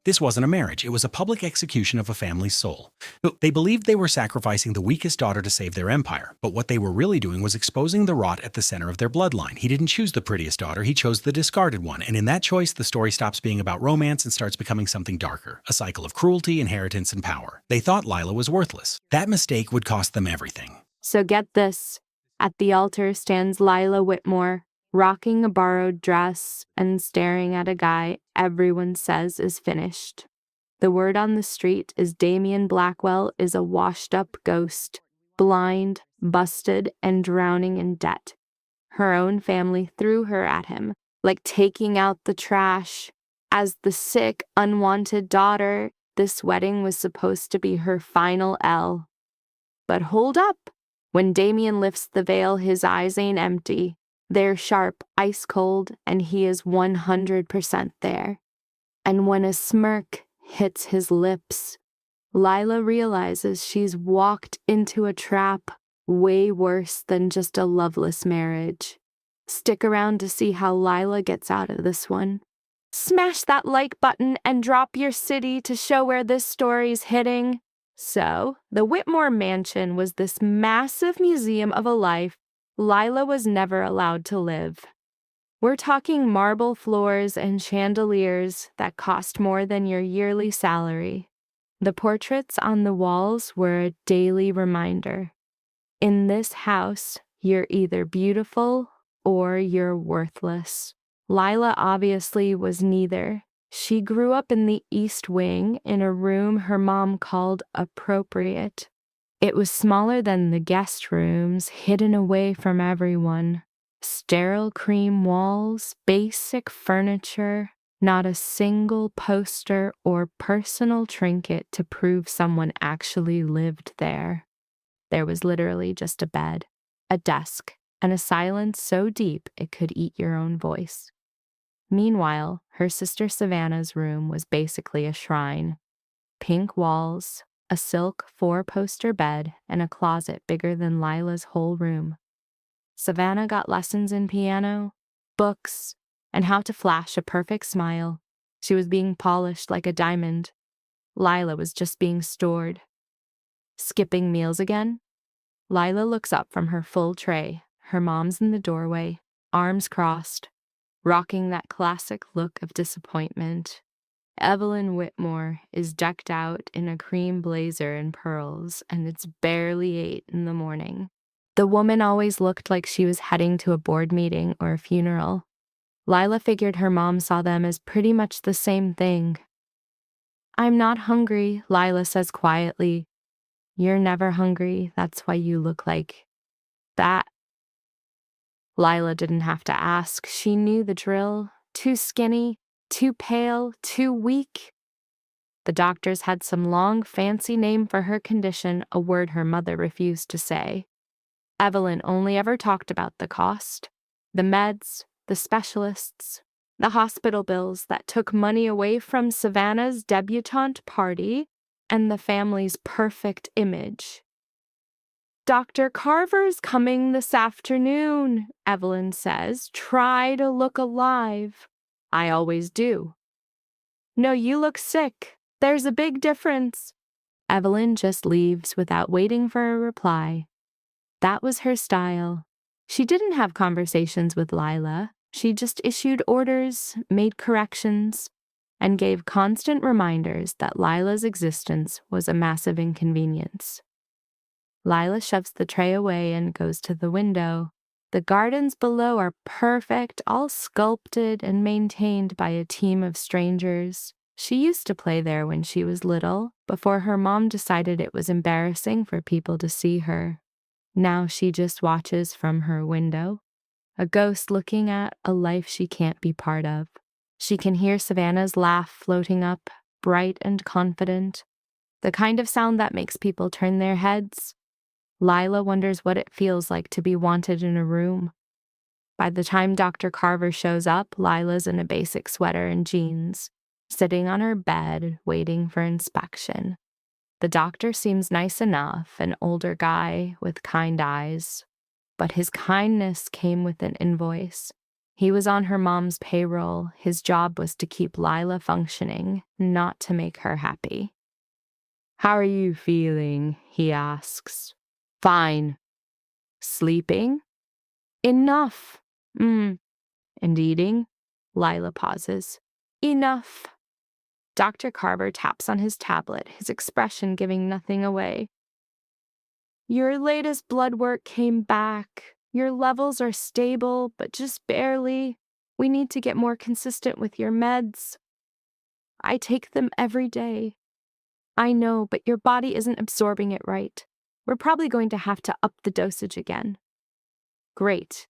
This wasn't a marriage, it was a public execution of a family's soul. They believed they were sacrificing the weakest daughter to save their empire, but what they were really doing was exposing the rot at the center of their bloodline. He didn't choose the prettiest daughter, he chose the discarded one, and in that choice, the story stops being about romance and starts becoming something darker, a cycle of cruelty, inheritance, and power. They thought Lila was worthless. That mistake would cost them everything. So get this. At the altar stands Lila Whitmore, rocking a borrowed dress and staring at a guy everyone says is finished. The word on the street is Damien Blackwell is a washed-up ghost, blind, busted, and drowning in debt. Her own family threw her at him, like taking out the trash. As the sick, unwanted daughter, this wedding was supposed to be her final L. But hold up! When Damien lifts the veil, his eyes ain't empty. They're sharp, ice-cold, and he is 100% there. And when a smirk hits his lips, Lila realizes she's walked into a trap way worse than just a loveless marriage. Stick around to see how Lila gets out of this one. Smash that like button and drop your city to show where this story's hitting. So, the Whitmore Mansion was this massive museum of a life Lila was never allowed to live. We're talking marble floors and chandeliers that cost more than your yearly salary. The portraits on the walls were a daily reminder. In this house, you're either beautiful or you're worthless. Lila obviously was neither. She grew up in the East Wing in a room her mom called appropriate. It was smaller than the guest rooms, hidden away from everyone. Sterile cream walls, basic furniture, not a single poster or personal trinket to prove someone actually lived there. There was literally just a bed, a desk, and a silence so deep it could eat your own voice. Meanwhile, her sister Savannah's room was basically a shrine. Pink walls, a silk 4-poster bed, and a closet bigger than Lila's whole room. Savannah got lessons in piano, books, and how to flash a perfect smile. She was being polished like a diamond. Lila was just being stored. Skipping meals again? Lila looks up from her full tray. Her mom's in the doorway, arms crossed, rocking that classic look of disappointment. Evelyn Whitmore is decked out in a cream blazer and pearls, and it's barely 8 in the morning. The woman always looked like she was heading to a board meeting or a funeral. Lila figured her mom saw them as pretty much the same thing. "I'm not hungry," Lila says quietly. "You're never hungry, that's why you look like that." Lila didn't have to ask. She knew the drill. Too skinny, too pale, too weak. The doctors had some long, fancy name for her condition, a word her mother refused to say. Evelyn only ever talked about the cost, the meds, the specialists, the hospital bills that took money away from Savannah's debutante party and the family's perfect image. "Dr. Carver's coming this afternoon," Evelyn says. "Try to look alive." "I always do." "No, you look sick. There's a big difference." Evelyn just leaves without waiting for a reply. That was her style. She didn't have conversations with Lila. She just issued orders, made corrections, and gave constant reminders that Lila's existence was a massive inconvenience. Lila shoves the tray away and goes to the window. The gardens below are perfect, all sculpted and maintained by a team of strangers. She used to play there when she was little, before her mom decided it was embarrassing for people to see her. Now she just watches from her window, a ghost looking at a life she can't be part of. She can hear Savannah's laugh floating up, bright and confident, the kind of sound that makes people turn their heads. Lila wonders what it feels like to be wanted in a room. By the time Dr. Carver shows up, Lila's in a basic sweater and jeans, sitting on her bed, waiting for inspection. The doctor seems nice enough, an older guy with kind eyes, but his kindness came with an invoice. He was on her mom's payroll. His job was to keep Lila functioning, not to make her happy. "How are you feeling?" he asks. "Fine." "Sleeping?" "Enough." "And eating?" Lila pauses. "Enough." Dr. Carver taps on his tablet, his expression giving nothing away. "Your latest blood work came back. Your levels are stable, but just barely. We need to get more consistent with your meds. I take them every day. I know, but your body isn't absorbing it right. We're probably going to have to up the dosage again." "Great.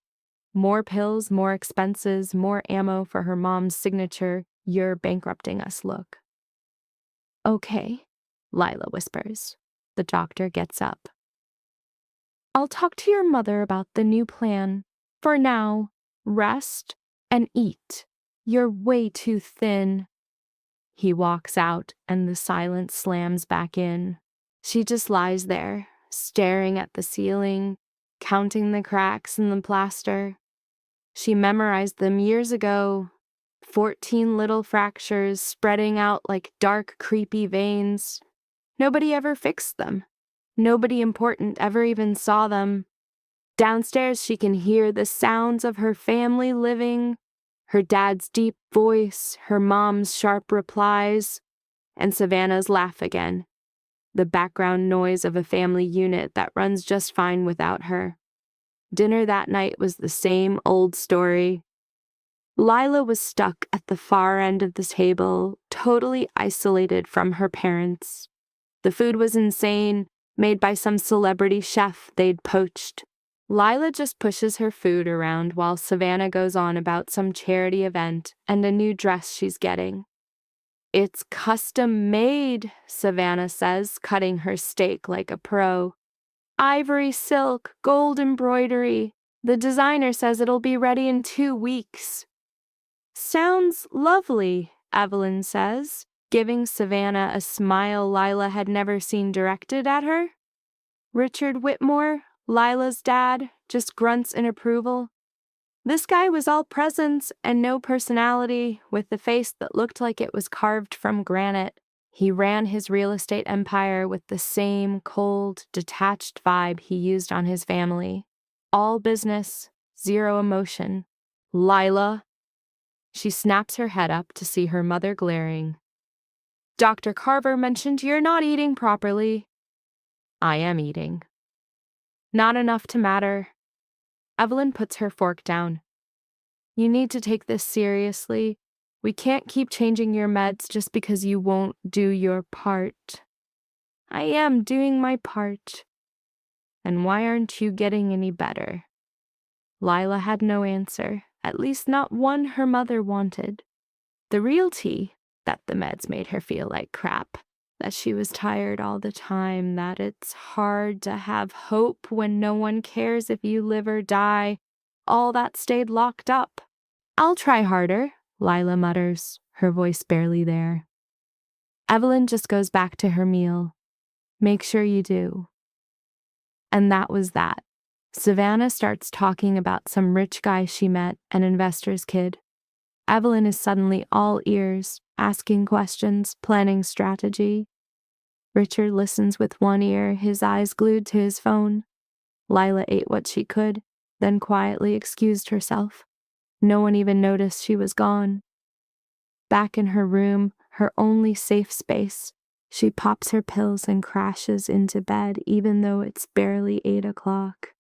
More pills, more expenses, more ammo for her mom's signature, you're bankrupting us look." "Okay," Lila whispers. The doctor gets up. "I'll talk to your mother about the new plan. For now, rest and eat. You're way too thin." He walks out and the silence slams back in. She just lies there, staring at the ceiling, counting the cracks in the plaster. She memorized them years ago. 14 little fractures spreading out like dark, creepy veins. Nobody ever fixed them. Nobody important ever even saw them. Downstairs, she can hear the sounds of her family living, her dad's deep voice, her mom's sharp replies, and Savannah's laugh again, the background noise of a family unit that runs just fine without her. Dinner that night was the same old story. Lila was stuck at the far end of the table, totally isolated from her parents. The food was insane, made by some celebrity chef they'd poached. Lila just pushes her food around while Savannah goes on about some charity event and a new dress she's getting. "It's custom made," Savannah says, cutting her steak like a pro. "Ivory silk, gold embroidery. The designer says it'll be ready in 2 weeks. "Sounds lovely," Evelyn says, giving Savannah a smile Lila had never seen directed at her. Richard Whitmore, Lila's dad, just grunts in approval. This guy was all presence and no personality, with a face that looked like it was carved from granite. He ran his real estate empire with the same cold, detached vibe he used on his family. All business, zero emotion. "Lila." She snaps her head up to see her mother glaring. "Dr. Carver mentioned you're not eating properly." "I am eating." "Not enough to matter." Evelyn puts her fork down. "You need to take this seriously. We can't keep changing your meds just because you won't do your part." "I am doing my part." "And why aren't you getting any better?" Lila had no answer, at least not one her mother wanted. The real tea, that the meds made her feel like crap, that she was tired all the time, that it's hard to have hope when no one cares if you live or die, all that stayed locked up. "I'll try harder," Lila mutters, her voice barely there. Evelyn just goes back to her meal. "Make sure you do." And that was that. Savannah starts talking about some rich guy she met, an investor's kid. Evelyn is suddenly all ears, asking questions, planning strategy. Richard listens with one ear, his eyes glued to his phone. Lila ate what she could, then quietly excused herself. No one even noticed she was gone. Back in her room, her only safe space, she pops her pills and crashes into bed even though it's barely 8 o'clock.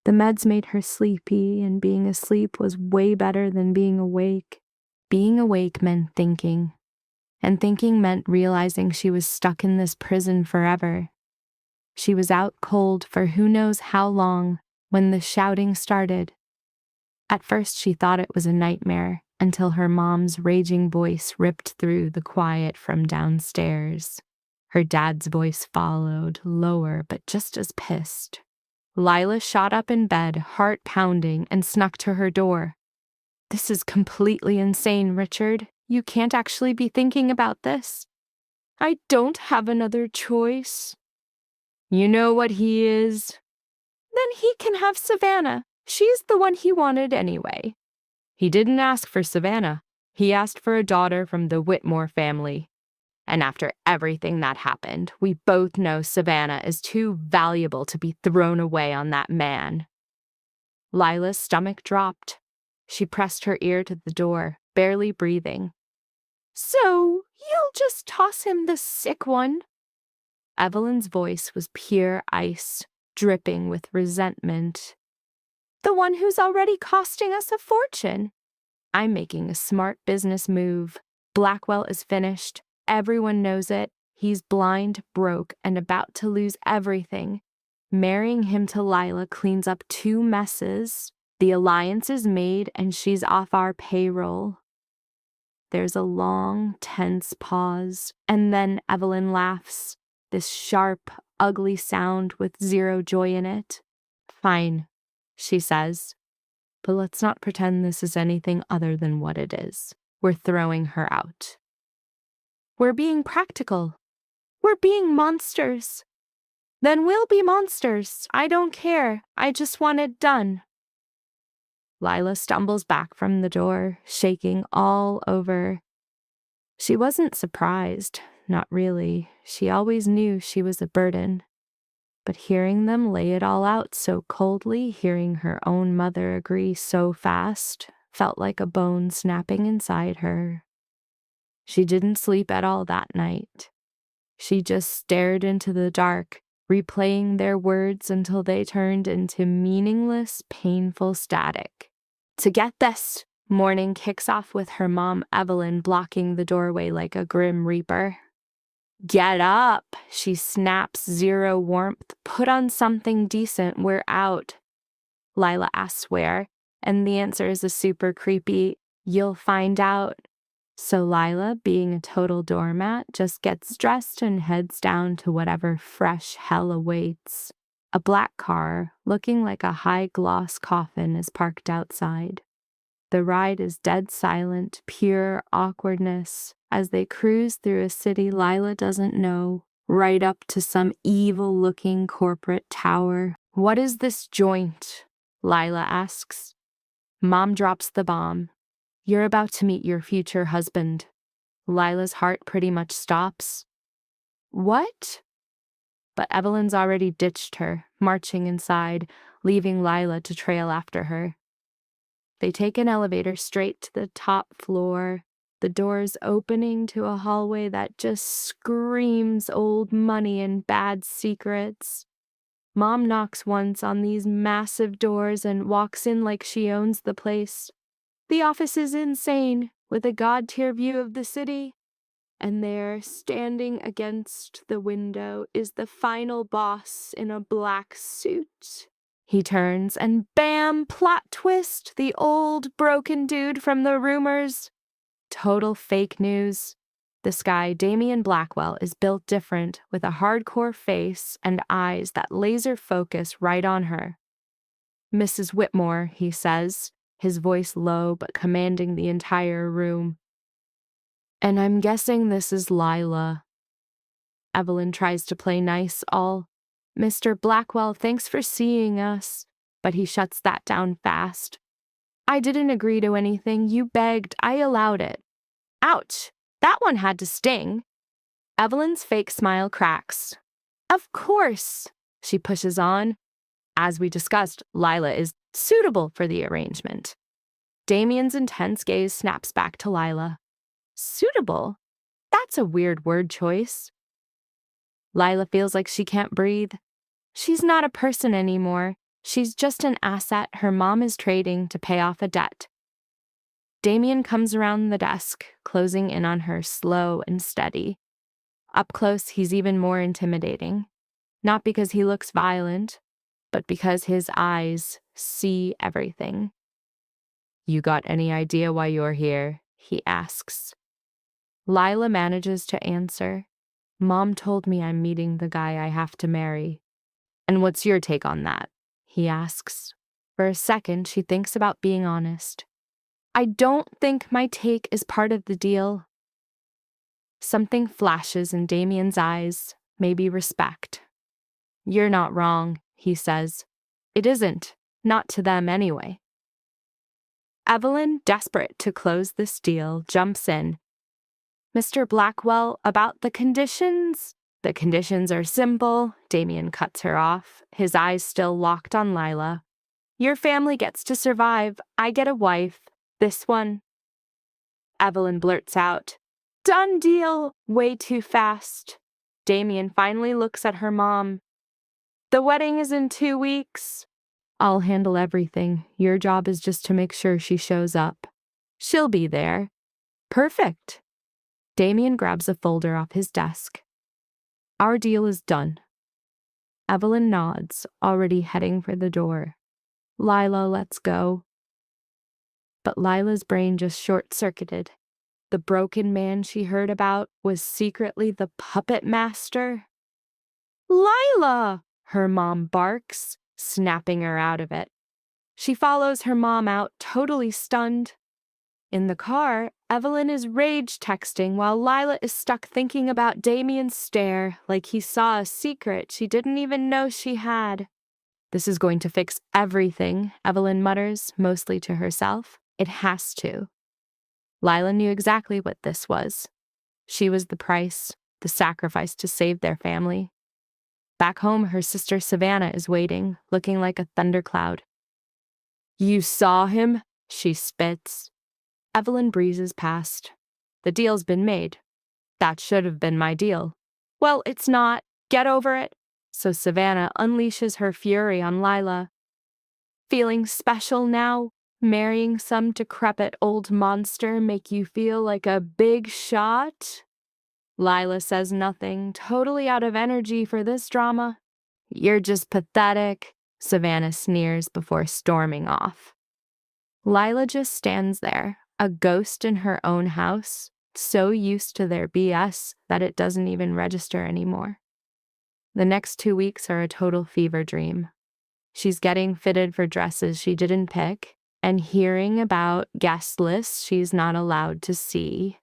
The meds made her sleepy, and being asleep was way better than being awake. Being awake meant thinking, and thinking meant realizing she was stuck in this prison forever. She was out cold for who knows how long when the shouting started. At first she thought it was a nightmare until her mom's raging voice ripped through the quiet from downstairs. Her dad's voice followed, lower but just as pissed. Lila shot up in bed, heart pounding, and snuck to her door. "This is completely insane, Richard. You can't actually be thinking about this." "I don't have another choice." "You know what he is." "Then he can have Savannah. She's the one he wanted anyway." He didn't ask for Savannah. He asked for a daughter from the Whitmore family. And after everything that happened, we both know Savannah is too valuable to be thrown away on that man." Lila's stomach dropped. She pressed her ear to the door, barely breathing. "So, you'll just toss him the sick one?" Evelyn's voice was pure ice, dripping with resentment. "The one who's already costing us a fortune." "I'm making a smart business move. Blackwell is finished. Everyone knows it. He's blind, broke, and about to lose everything. Marrying him to Lila cleans up 2 messes. The alliance is made, and she's off our payroll." There's a long, tense pause, and then Evelyn laughs, this sharp, ugly sound with zero joy in it. "Fine," she says, "but let's not pretend this is anything other than what it is. We're throwing her out." "We're being practical. We're being monsters." "Then we'll be monsters. I don't care. I just want it done." Lila stumbles back from the door, shaking all over. She wasn't surprised, not really. She always knew she was a burden. But hearing them lay it all out so coldly, hearing her own mother agree so fast, felt like a bone snapping inside her. She didn't sleep at all that night. She just stared into the dark, replaying their words until they turned into meaningless, painful static. To get this, morning kicks off with her mom, Evelyn, blocking the doorway like a grim reaper. "Get up," she snaps, zero warmth. "Put on something decent, we're out." Lila asks where, and the answer is a super creepy, "You'll find out." So Lila, being a total doormat, just gets dressed and heads down to whatever fresh hell awaits. A black car, looking like a high-gloss coffin, is parked outside. The ride is dead silent, pure awkwardness, as they cruise through a city Lila doesn't know, right up to some evil-looking corporate tower. "What is this joint?" Lila asks. Mom drops the bomb. "You're about to meet your future husband." Lila's heart pretty much stops. "What?" But Evelyn's already ditched her, marching inside, leaving Lila to trail after her. They take an elevator straight to the top floor, the doors opening to a hallway that just screams old money and bad secrets. Mom knocks once on these massive doors and walks in like she owns the place. The office is insane, with a god-tier view of the city. And there, standing against the window, is the final boss in a black suit. He turns and bam, plot twist, the old broken dude from the rumors. Total fake news. This guy, Damian Blackwell, is built different, with a hardcore face and eyes that laser focus right on her. "Mrs. Whitmore," he says, his voice low but commanding the entire room. "And I'm guessing this is Lila." Evelyn tries to play nice, all, "Mr. Blackwell, thanks for seeing us," but he shuts that down fast. "I didn't agree to anything. You begged. I allowed it." Ouch! That one had to sting. Evelyn's fake smile cracks. "Of course," she pushes on. As we discussed, Lila is suitable for the arrangement. Damian's intense gaze snaps back to Lila. "Suitable? That's a weird word choice." Lila feels like she can't breathe. She's not a person anymore. She's just an asset her mom is trading to pay off a debt. Damian comes around the desk, closing in on her slow and steady. Up close, he's even more intimidating. Not because he looks violent, but because his eyes see everything. "You got any idea why you're here?" he asks. Lila manages to answer. "Mom told me I'm meeting the guy I have to marry." "And what's your take on that?" he asks. For a second, she thinks about being honest. "I don't think my take is part of the deal." Something flashes in Damian's eyes, maybe respect. "You're not wrong," he says. "It isn't. Not to them anyway." Evelyn, desperate to close this deal, jumps in. Mr. Blackwell, about the conditions? The conditions are simple. Damien cuts her off, his eyes still locked on Lila. Your family gets to survive. I get a wife. This one. Evelyn blurts out, Done deal! Way too fast. Damien finally looks at her mom. The wedding is in 2 weeks. I'll handle everything. Your job is just to make sure she shows up. She'll be there. Perfect. Damien grabs a folder off his desk. Our deal is done. Evelyn nods, already heading for the door. Lila, let's go. But Lila's brain just short-circuited. The broken man she heard about was secretly the puppet master. Lila! Her mom barks, snapping her out of it. She follows her mom out, totally stunned. In the car, Evelyn is rage texting while Lila is stuck thinking about Damien's stare like he saw a secret she didn't even know she had. This is going to fix everything, Evelyn mutters, mostly to herself. It has to. Lila knew exactly what this was. She was the price, the sacrifice to save their family. Back home, her sister Savannah is waiting, looking like a thundercloud. You saw him? She spits. Evelyn breezes past. The deal's been made. That should have been my deal. Well, it's not. Get over it. So Savannah unleashes her fury on Lila. Feeling special now? Marrying some decrepit old monster make you feel like a big shot? Lila says nothing, totally out of energy for this drama. You're just pathetic, Savannah sneers before storming off. Lila just stands there, a ghost in her own house, so used to their BS that it doesn't even register anymore. The next 2 weeks are a total fever dream. She's getting fitted for dresses she didn't pick, and hearing about guest lists she's not allowed to see.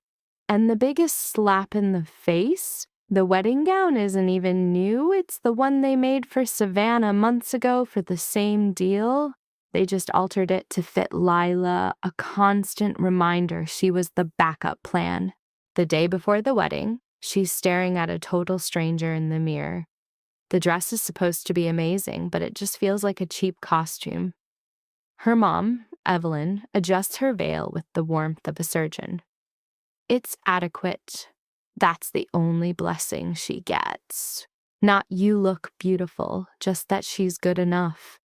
And the biggest slap in the face? The wedding gown isn't even new. It's the one they made for Savannah months ago for the same deal. They just altered it to fit Lila, a constant reminder she was the backup plan. The day before the wedding, she's staring at a total stranger in the mirror. The dress is supposed to be amazing, but it just feels like a cheap costume. Her mom, Evelyn, adjusts her veil with the warmth of a surgeon. It's adequate. That's the only blessing she gets. Not you look beautiful, just that she's good enough.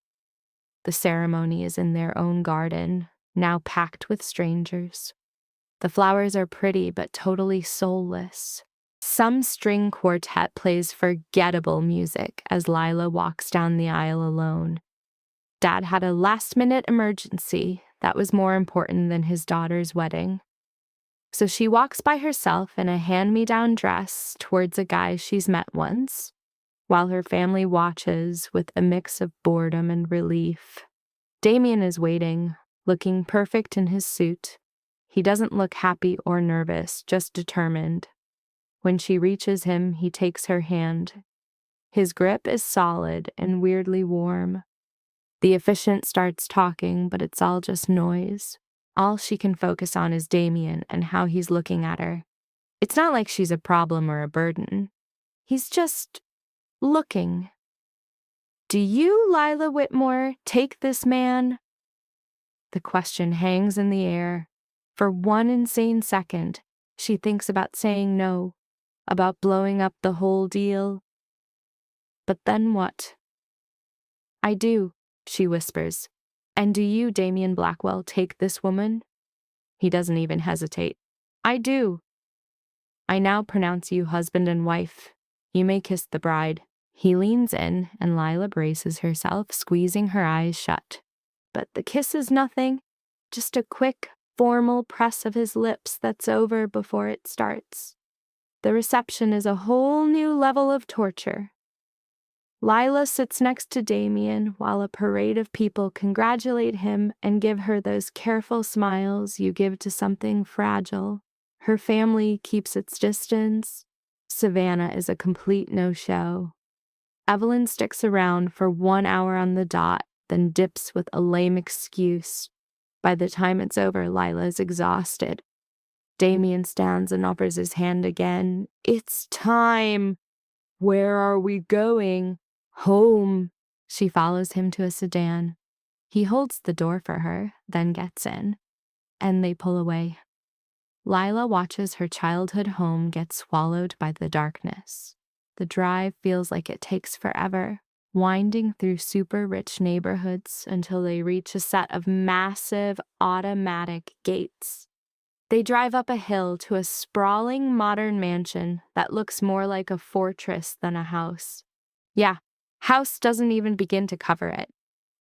The ceremony is in their own garden, now packed with strangers. The flowers are pretty but totally soulless. Some string quartet plays forgettable music as Lila walks down the aisle alone. Dad had a last-minute emergency that was more important than his daughter's wedding. So she walks by herself in a hand-me-down dress towards a guy she's met once, while her family watches with a mix of boredom and relief. Damien is waiting, looking perfect in his suit. He doesn't look happy or nervous, just determined. When she reaches him, he takes her hand. His grip is solid and weirdly warm. The officiant starts talking, but it's all just noise. All she can focus on is Damien and how he's looking at her. It's not like she's a problem or a burden. He's just looking. Do you, Lila Whitmore, take this man? The question hangs in the air. For one insane second, she thinks about saying no, about blowing up the whole deal. But then what? I do, she whispers. And do you, Damien Blackwell, take this woman? He doesn't even hesitate. I do. I now pronounce you husband and wife. You may kiss the bride. He leans in, and Lila braces herself, squeezing her eyes shut. But the kiss is nothing, just a quick, formal press of his lips that's over before it starts. The reception is a whole new level of torture. Lila sits next to Damien while a parade of people congratulate him and give her those careful smiles you give to something fragile. Her family keeps its distance. Savannah is a complete no-show. Evelyn sticks around for 1 hour on the dot, then dips with a lame excuse. By the time it's over, Lila is exhausted. Damien stands and offers his hand again. It's time. Where are we going? Home. She follows him to a sedan. He holds the door for her, then gets in, and they pull away. Lila watches her childhood home get swallowed by the darkness. The drive feels like it takes forever, winding through super rich neighborhoods until they reach a set of massive automatic gates. They drive up a hill to a sprawling modern mansion that looks more like a fortress than a house. Yeah, house doesn't even begin to cover it.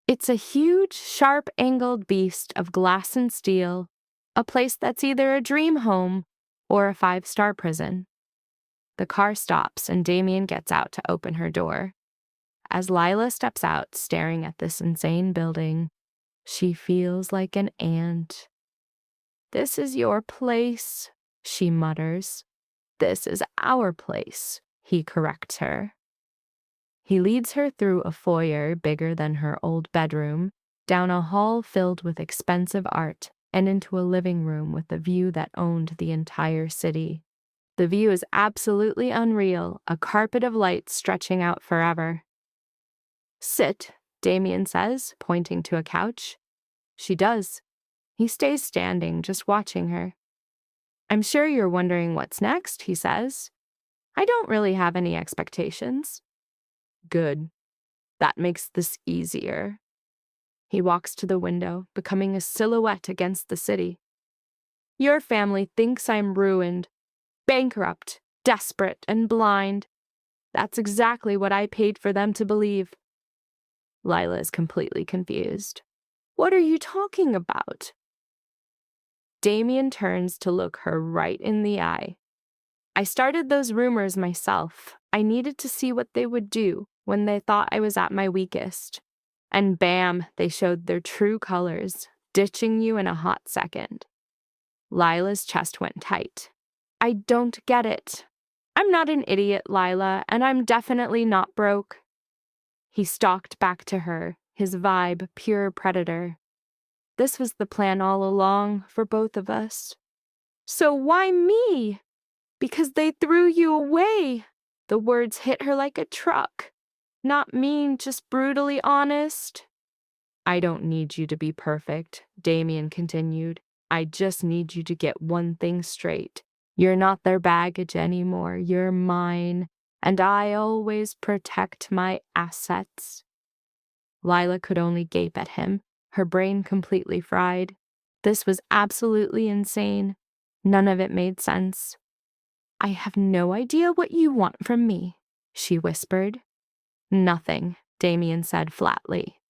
It's a huge, sharp-angled beast of glass and steel, a place that's either a dream home or a 5-star prison. The car stops and Damien gets out to open her door. As Lila steps out, staring at this insane building, she feels like an ant. "This is your place," she mutters. "This is our place," he corrects her. He leads her through a foyer bigger than her old bedroom, down a hall filled with expensive art, and into a living room with a view that owned the entire city. The view is absolutely unreal, a carpet of light stretching out forever. "Sit," Damien says, pointing to a couch. She does. He stays standing, just watching her. "I'm sure you're wondering what's next," he says. "I don't really have any expectations." "Good. That makes this easier." He walks to the window, becoming a silhouette against the city. "Your family thinks I'm ruined, bankrupt, desperate, and blind. That's exactly what I paid for them to believe." Lila is completely confused. "What are you talking about?" Damien turns to look her right in the eye. "I started those rumors myself. I needed to see what they would do when they thought I was at my weakest. And bam, they showed their true colors, ditching you in a hot second." Lila's chest went tight. "I don't get it. I'm not an idiot, Lila, and I'm definitely not broke." He stalked back to her, his vibe pure predator. "This was the plan all along, for both of us." "So why me?" "Because they threw you away." The words hit her like a truck. "Not mean, just brutally honest." "I don't need you to be perfect," Damien continued. "I just need you to get one thing straight. You're not their baggage anymore. You're mine, and I always protect my assets." Lila could only gape at him, her brain completely fried. This was absolutely insane. None of it made sense. "I have no idea what you want from me," she whispered. "Nothing," Damien said flatly.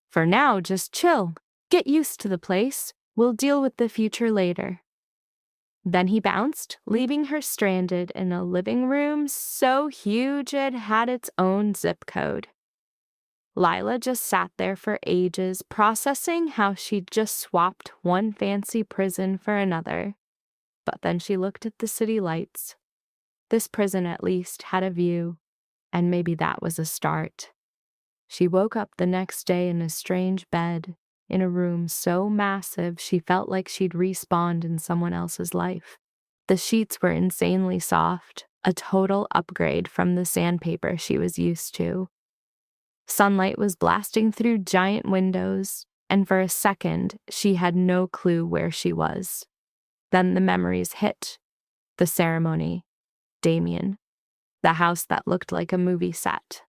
"For now, just chill. Get used to the place. We'll deal with the future later." Then he bounced, leaving her stranded in a living room so huge it had its own zip code. Lila just sat there for ages, processing how she'd just swapped one fancy prison for another. But then she looked at the city lights. This prison, at least, had a view, and maybe that was a start. She woke up the next day in a strange bed, in a room so massive she felt like she'd respawned in someone else's life. The sheets were insanely soft, a total upgrade from the sandpaper she was used to. Sunlight was blasting through giant windows, and for a second, she had no clue where she was. Then the memories hit. The ceremony. Damien. The house that looked like a movie set.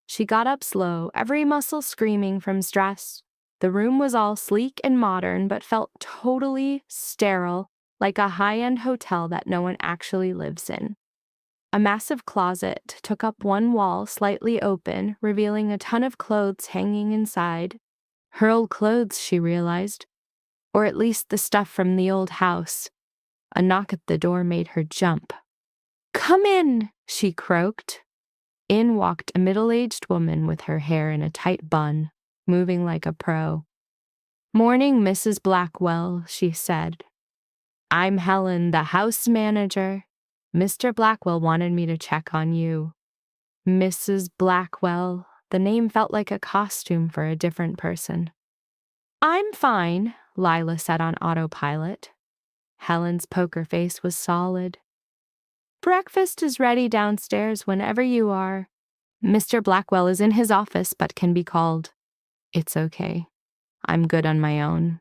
She got up slow, every muscle screaming from stress. The room was all sleek and modern, but felt totally sterile, like a high-end hotel that no one actually lives in. A massive closet took up one wall slightly open, revealing a ton of clothes hanging inside. Her old clothes, she realized. Or at least the stuff from the old house. A knock at the door made her jump. "Come in," she croaked. In walked a middle-aged woman with her hair in a tight bun, moving like a pro. "Morning, Mrs. Blackwell," she said. "I'm Helen, the house manager. Mr. Blackwell wanted me to check on you." Mrs. Blackwell. The name felt like a costume for a different person. I'm fine, Lila said on autopilot. Helen's poker face was solid. Breakfast is ready downstairs whenever you are. Mr. Blackwell is in his office but can be called. It's okay. I'm good on my own.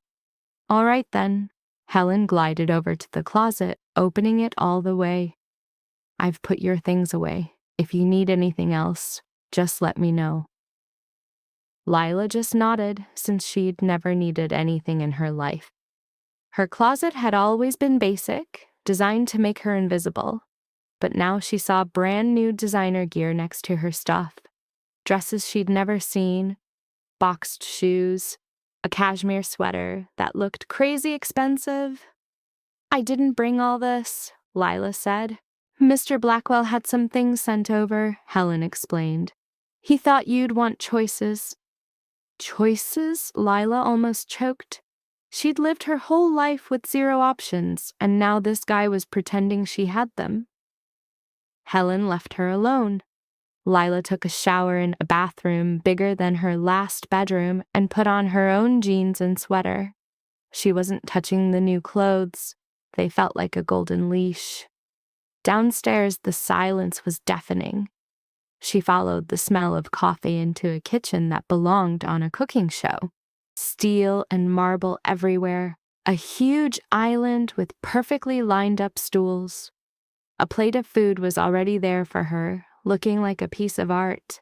All right then. Helen glided over to the closet, opening it all the way. I've put your things away. If you need anything else, just let me know. Lila just nodded, since she'd never needed anything in her life. Her closet had always been basic, designed to make her invisible, but now she saw brand new designer gear next to her stuff. Dresses she'd never seen, boxed shoes, a cashmere sweater that looked crazy expensive. I didn't bring all this, Lila said. Mr. Blackwell had some things sent over, Helen explained. He thought you'd want choices. Choices? Lila almost choked. She'd lived her whole life with 0 options, and now this guy was pretending she had them. Helen left her alone. Lila took a shower in a bathroom bigger than her last bedroom and put on her own jeans and sweater. She wasn't touching the new clothes. They felt like a golden leash. Downstairs, the silence was deafening. She followed the smell of coffee into a kitchen that belonged on a cooking show. Steel and marble everywhere, a huge island with perfectly lined up stools. A plate of food was already there for her, looking like a piece of art.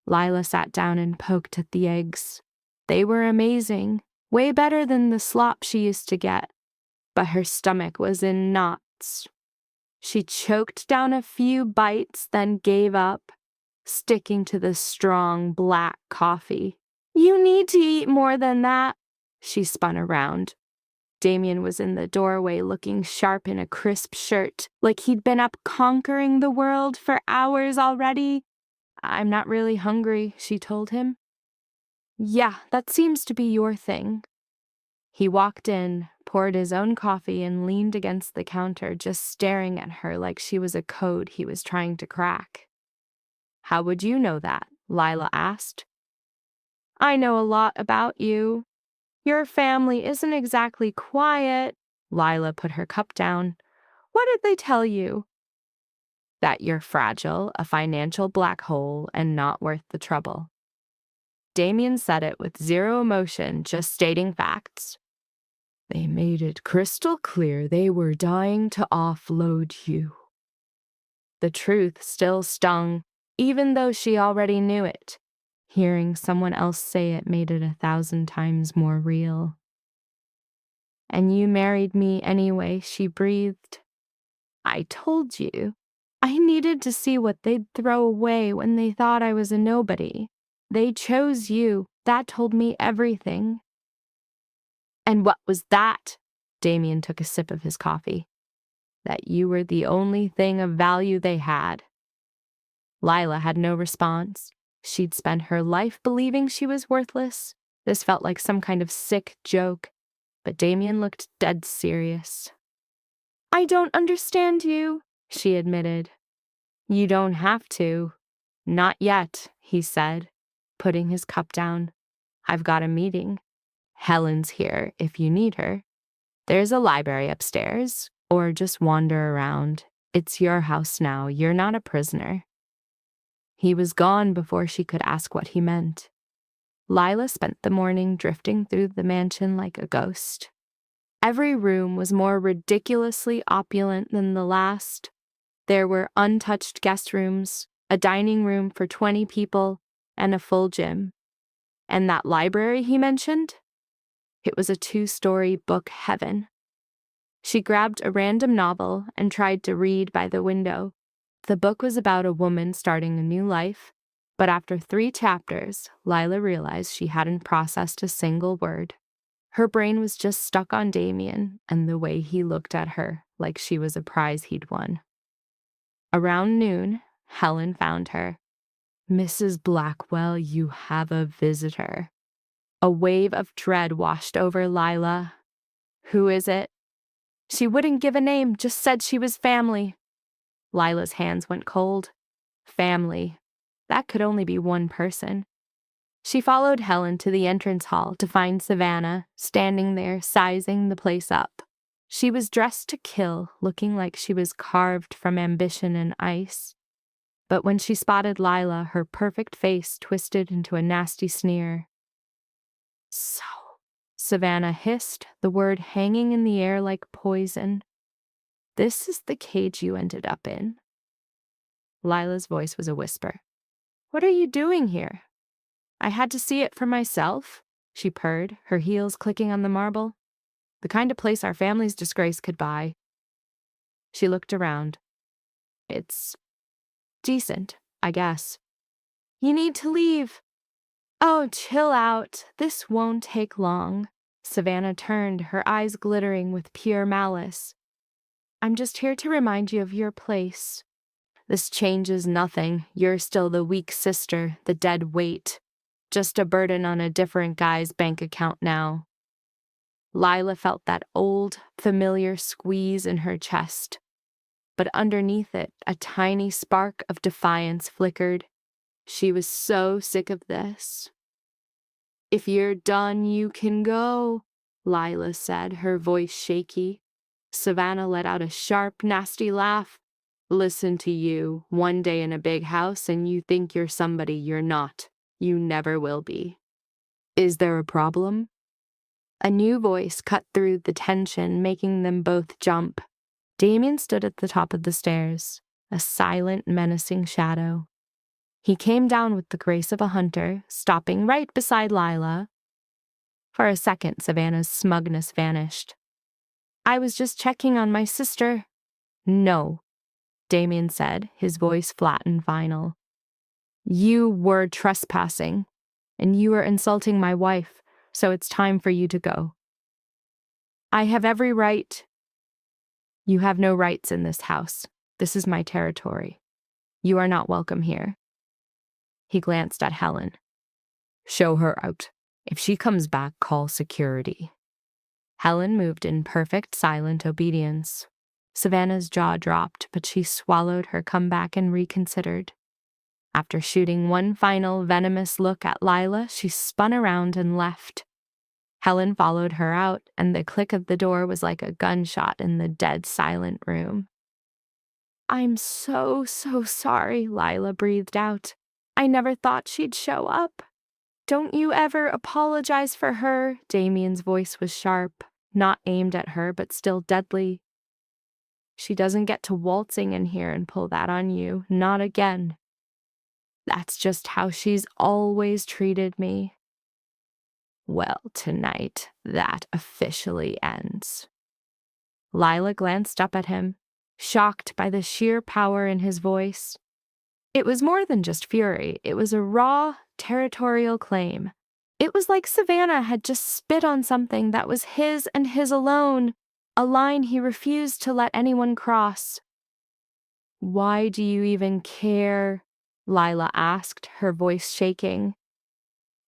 Lila sat down and poked at the eggs. They were amazing, way better than the slop she used to get, but her stomach was in knots. She choked down a few bites, then gave up, sticking to the strong black coffee. You need to eat more than that. She spun around. Damien was in the doorway looking sharp in a crisp shirt, like he'd been up conquering the world for hours already. I'm not really hungry, she told him. Yeah, that seems to be your thing. He walked in, poured his own coffee, and leaned against the counter, just staring at her like she was a code he was trying to crack. How would you know that? Lila asked. I know a lot about you. Your family isn't exactly quiet. Lila put her cup down. What did they tell you? That you're fragile, a financial black hole, and not worth the trouble. Damien said it with 0 emotion, just stating facts. They made it crystal clear they were dying to offload you. The truth still stung, even though she already knew it. Hearing someone else say it made it 1,000 times more real. And you married me anyway, she breathed. I told you. I needed to see what they'd throw away when they thought I was a nobody. They chose you. That told me everything. And what was that? Damien took a sip of his coffee. That you were the only thing of value they had. Lila had no response. She'd spent her life believing she was worthless. This felt like some kind of sick joke, but Damien looked dead serious. I don't understand you, she admitted. You don't have to. Not yet, he said, putting his cup down. I've got a meeting. Helen's here if you need her. There's a library upstairs, or just wander around. It's your house now. You're not a prisoner. He was gone before she could ask what he meant. Lila spent the morning drifting through the mansion like a ghost. Every room was more ridiculously opulent than the last. There were untouched guest rooms, a dining room for 20 people, and a full gym. And that library he mentioned? It was a 2-story book heaven. She grabbed a random novel and tried to read by the window. The book was about a woman starting a new life, but after 3 chapters, Lila realized she hadn't processed a single word. Her brain was just stuck on Damien and the way he looked at her like she was a prize he'd won. Around noon, Helen found her. Mrs. Blackwell, you have a visitor. A wave of dread washed over Lila. Who is it? She wouldn't give a name, just said she was family. Lila's hands went cold. Family. That could only be one person. She followed Helen to the entrance hall to find Savannah standing there sizing the place up. She was dressed to kill, looking like she was carved from ambition and ice. But when she spotted Lila, her perfect face twisted into a nasty sneer. "So," Savannah hissed, the word hanging in the air like poison. "This is the cage you ended up in." Lila's voice was a whisper. "What are you doing here?" "I had to see it for myself," she purred, her heels clicking on the marble. "The kind of place our family's disgrace could buy." She looked around. "It's decent, I guess." "You need to leave." "Oh, chill out. This won't take long." Savannah turned, her eyes glittering with pure malice. "I'm just here to remind you of your place. This changes nothing. You're still the weak sister, the dead weight. Just a burden on a different guy's bank account now." Lila felt that old, familiar squeeze in her chest. But underneath it, a tiny spark of defiance flickered. She was so sick of this. "If you're done, you can go," Lila said, her voice shaky. Savannah let out a sharp, nasty laugh. "Listen to you, one day in a big house and you think you're somebody you're not. You never will be." "Is there a problem?" A new voice cut through the tension, making them both jump. Damien stood at the top of the stairs, a silent, menacing shadow. He came down with the grace of a hunter, stopping right beside Lila. For a second, Savannah's smugness vanished. "I was just checking on my sister." "No," Damien said, his voice flat and final. "You were trespassing, and you were insulting my wife, so it's time for you to go." "I have every right." "You have no rights in this house. This is my territory. You are not welcome here." He glanced at Helen. "Show her out. If she comes back, call security." Helen moved in perfect silent obedience. Savannah's jaw dropped, but she swallowed her comeback and reconsidered. After shooting one final venomous look at Lila, she spun around and left. Helen followed her out, and the click of the door was like a gunshot in the dead silent room. "I'm so sorry," Lila breathed out. "I never thought she'd show up." "Don't you ever apologize for her?" Damien's voice was sharp, not aimed at her, but still deadly. "She doesn't get to waltzing in here and pull that on you, not again. That's just how she's always treated me." "Well, tonight, that officially ends." Lila glanced up at him, shocked by the sheer power in his voice. It was more than just fury. It was a raw, territorial claim. It was like Savannah had just spit on something that was his and his alone, a line he refused to let anyone cross. "Why do you even care?" Lila asked, her voice shaking.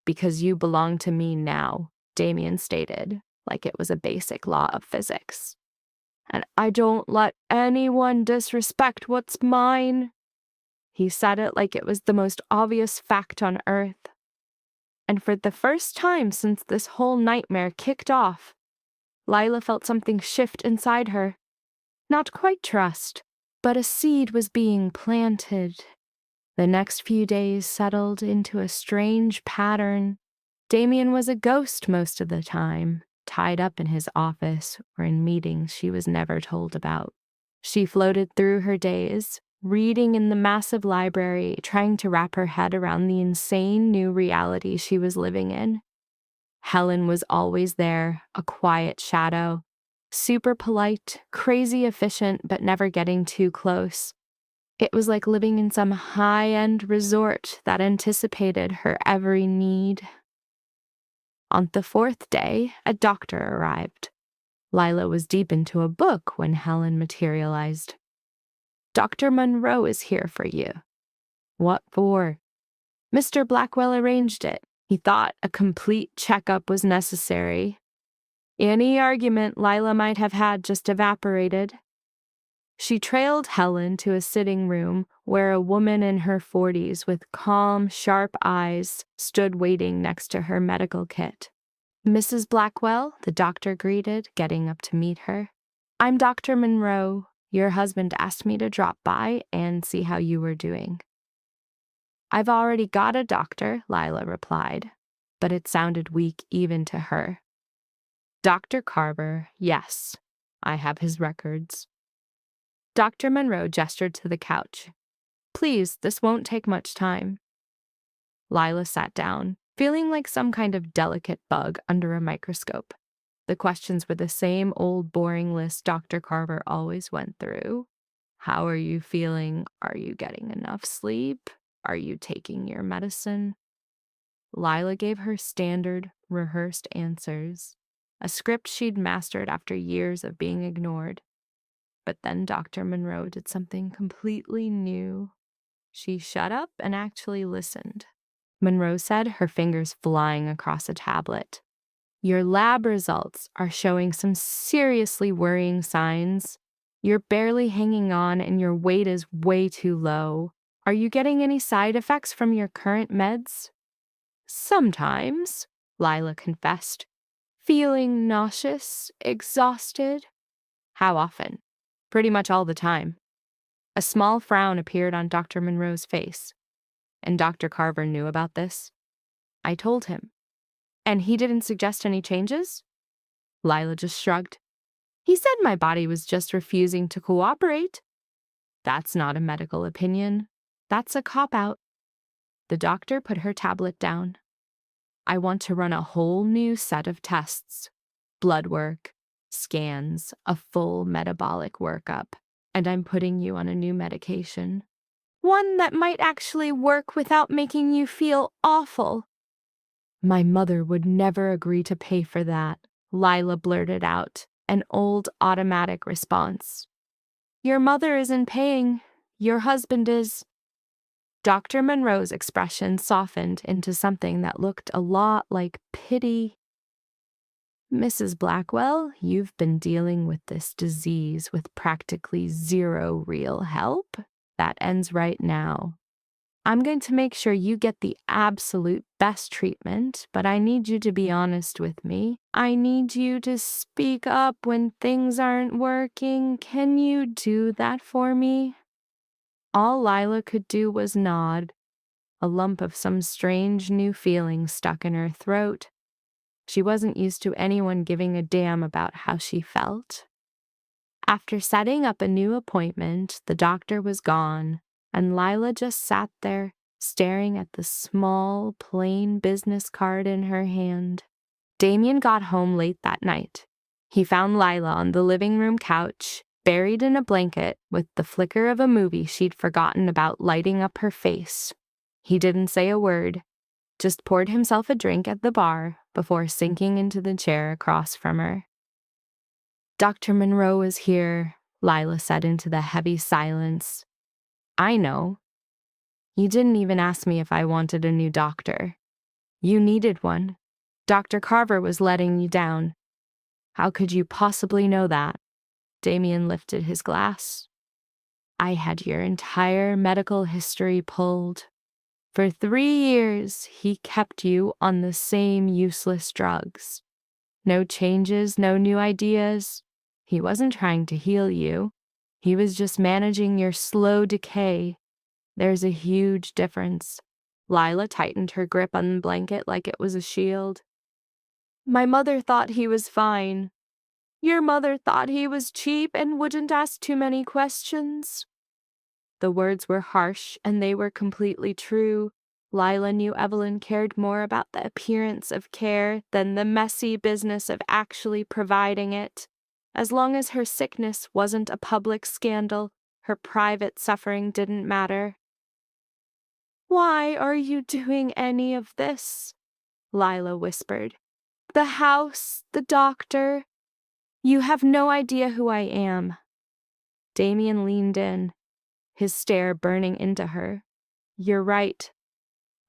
"Because you belong to me now," Damien stated, like it was a basic law of physics. "And I don't let anyone disrespect what's mine." He said it like it was the most obvious fact on earth. And for the first time since this whole nightmare kicked off, Lila felt something shift inside her. Not quite trust, but a seed was being planted. The next few days settled into a strange pattern. Damien was a ghost most of the time, tied up in his office or in meetings she was never told about. She floated through her days, reading in the massive library, trying to wrap her head around the insane new reality she was living in. Helen was always there, a quiet shadow, super polite, crazy efficient, but never getting too close. It was like living in some high-end resort that anticipated her every need. On the fourth day, a doctor arrived. Lila was deep into a book when Helen materialized. "Dr. Monroe is here for you." "What for?" "Mr. Blackwell arranged it. He thought a complete checkup was necessary." Any argument Lila might have had just evaporated. She trailed Helen to a sitting room where a woman in her 40s with calm, sharp eyes stood waiting next to her medical kit. "Mrs. Blackwell," the doctor greeted, getting up to meet her. "I'm Dr. Monroe. Your husband asked me to drop by and see how you were doing." "I've already got a doctor," Lila replied, but it sounded weak even to her. "Dr. Carver, yes. I have his records." Dr. Monroe gestured to the couch. "Please, this won't take much time." Lila sat down, feeling like some kind of delicate bug under a microscope. The questions were the same old boring list Dr. Carver always went through. How are you feeling? Are you getting enough sleep? Are you taking your medicine? Lila gave her standard, rehearsed answers, a script she'd mastered after years of being ignored. But then Dr. Monroe did something completely new. She shut up and actually listened. Monroe said, her fingers flying across a tablet. "Your lab results are showing some seriously worrying signs. You're barely hanging on and your weight is way too low. Are you getting any side effects from your current meds?" "Sometimes," Lila confessed. "Feeling nauseous, exhausted." "How often?" "Pretty much all the time." A small frown appeared on Dr. Monroe's face. "And Dr. Carver knew about this?" "I told him." "And he didn't suggest any changes?" Lila just shrugged. "He said my body was just refusing to cooperate." "That's not a medical opinion. That's a cop-out." The doctor put her tablet down. "I want to run a whole new set of tests. Blood work, scans, a full metabolic workup. And I'm putting you on a new medication. One that might actually work without making you feel awful." "My mother would never agree to pay for that," Lila blurted out, an old automatic response. "Your mother isn't paying. Your husband is." Dr. Monroe's expression softened into something that looked a lot like pity. "Mrs. Blackwell, you've been dealing with this disease with practically zero real help. That ends right now. I'm going to make sure you get the absolute best treatment, but I need you to be honest with me. I need you to speak up when things aren't working. Can you do that for me?" All Lila could do was nod, a lump of some strange new feeling stuck in her throat. She wasn't used to anyone giving a damn about how she felt. After setting up a new appointment, the doctor was gone, and Lila just sat there, staring at the small, plain business card in her hand. Damien got home late that night. He found Lila on the living room couch, buried in a blanket with the flicker of a movie she'd forgotten about lighting up her face. He didn't say a word, just poured himself a drink at the bar before sinking into the chair across from her. "Dr. Monroe is here," Lila said into the heavy silence. "I know. You didn't even ask me if I wanted a new doctor. You needed one. Dr. Carver was letting you down. How could you possibly know that?" Damien lifted his glass. "I had your entire medical history pulled. For 3 years, he kept you on the same useless drugs. No changes, no new ideas. He wasn't trying to heal you. He was just managing your slow decay. There's a huge difference." Lila tightened her grip on the blanket like it was a shield. "My mother thought he was fine. Your mother thought he was cheap and wouldn't ask too many questions." The words were harsh, and they were completely true. Lila knew Evelyn cared more about the appearance of care than the messy business of actually providing it. As long as her sickness wasn't a public scandal, her private suffering didn't matter. "Why are you doing any of this?" Lila whispered. "The house, the doctor. You have no idea who I am." Damien leaned in, his stare burning into her. "You're right.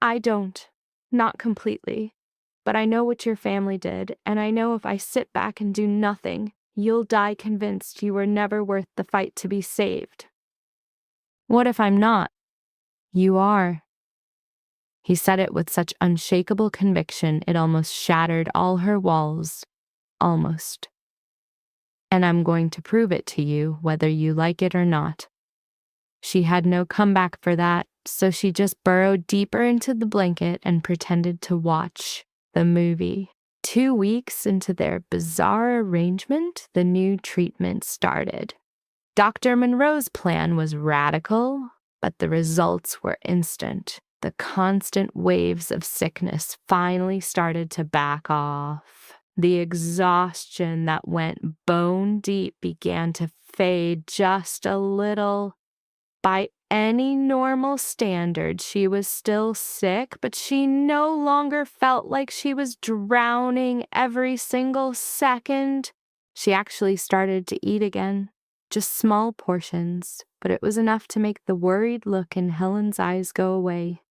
I don't. Not completely. But I know what your family did, and I know if I sit back and do nothing, You'll die convinced you were never worth the fight to be saved. What if I'm not? You are. He said it with such unshakable conviction it almost shattered all her walls. Almost. And I'm going to prove it to you, whether you like it or not. She had no comeback for that, so she just burrowed deeper into the blanket and pretended to watch the movie. 2 weeks into their bizarre arrangement, the new treatment started. Dr. Monroe's plan was radical, but the results were instant. The constant waves of sickness finally started to back off. The exhaustion that went bone deep began to fade just a little. By any normal standard, she was still sick, but she no longer felt like she was drowning every single second. She actually started to eat again, just small portions, but it was enough to make the worried look in Helen's eyes go away.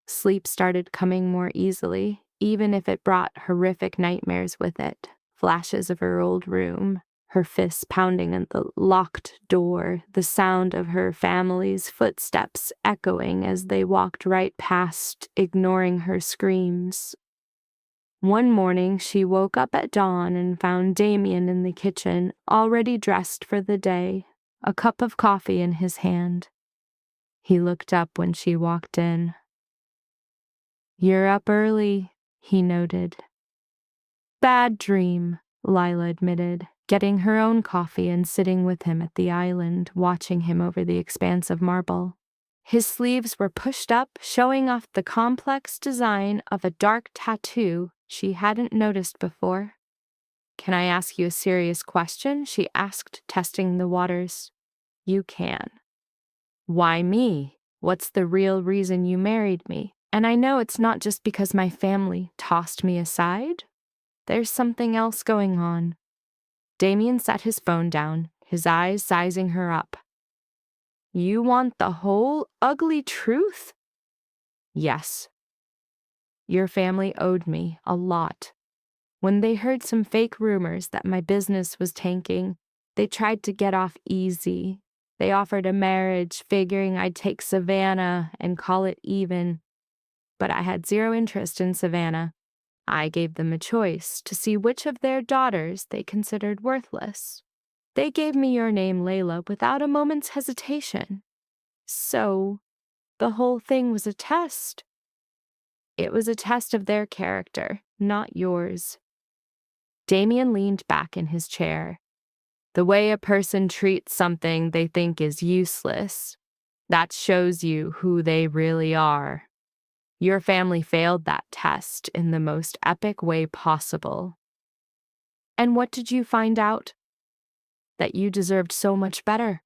Sleep started coming more easily, even if it brought horrific nightmares with it. Flashes of her old room, her fists pounding at the locked door, the sound of her family's footsteps echoing as they walked right past, ignoring her screams. One morning, she woke up at dawn and found Damien in the kitchen, already dressed for the day, a cup of coffee in his hand. He looked up when she walked in. "You're up early," he noted. "Bad dream," Lila admitted, getting her own coffee and sitting with him at the island, watching him over the expanse of marble. His sleeves were pushed up, showing off the complex design of a dark tattoo she hadn't noticed before. "Can I ask you a serious question?" she asked, testing the waters. "You can." "Why me? What's the real reason you married me? And I know it's not just because my family tossed me aside. There's something else going on." Damien set his phone down, his eyes sizing her up. "You want the whole ugly truth?" "Yes." "Your family owed me a lot. When they heard some fake rumors that my business was tanking, they tried to get off easy. They offered a marriage, figuring I'd take Savannah and call it even. But I had zero interest in Savannah. I gave them a choice to see which of their daughters they considered worthless. They gave me your name, Layla, without a moment's hesitation. So, the whole thing was a test. It was a test of their character, not yours." Damien leaned back in his chair. "The way a person treats something they think is useless, that shows you who they really are. Your family failed that test in the most epic way possible." "And what did you find out?" "That you deserved so much better,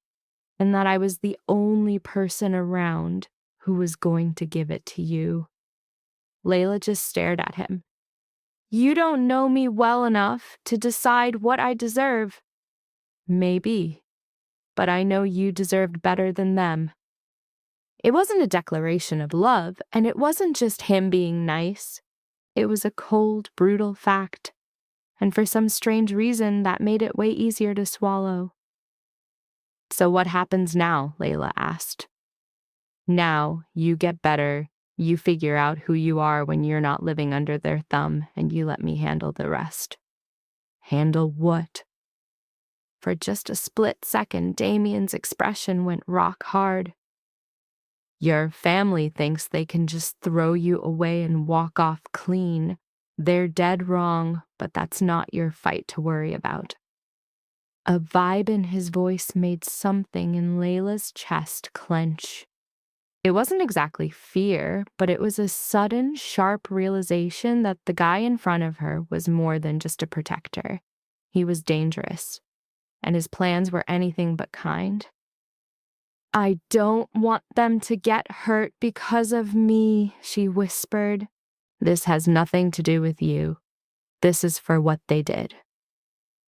and that I was the only person around who was going to give it to you." Layla just stared at him. "You don't know me well enough to decide what I deserve." "Maybe, but I know you deserved better than them." It wasn't a declaration of love, and it wasn't just him being nice. It was a cold, brutal fact, and for some strange reason that made it way easier to swallow. "So what happens now?" Layla asked. "Now you get better, you figure out who you are when you're not living under their thumb, and you let me handle the rest." "Handle what?" For just a split second, Damien's expression went rock hard. "Your family thinks they can just throw you away and walk off clean. They're dead wrong, but that's not your fight to worry about." A vibe in his voice made something in Layla's chest clench. It wasn't exactly fear, but it was a sudden, sharp realization that the guy in front of her was more than just a protector. He was dangerous, and his plans were anything but kind. "I don't want them to get hurt because of me," she whispered. "This has nothing to do with you. This is for what they did."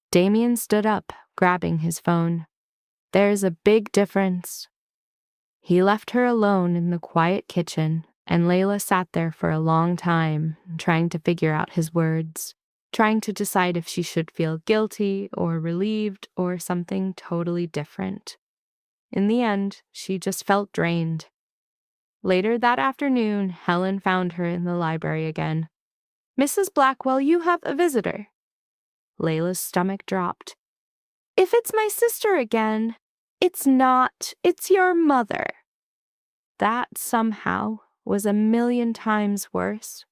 Damien stood up, grabbing his phone. "There's a big difference." He left her alone in the quiet kitchen, and Layla sat there for a long time, trying to figure out his words. trying to decide if she should feel guilty or relieved or something totally different. In the end, she just felt drained. Later that afternoon, Helen found her in the library again. "Mrs. Blackwell, you have a visitor." Layla's stomach dropped. "If it's my sister again." "It's not. It's your mother." That, somehow, was 1,000,000 times worse.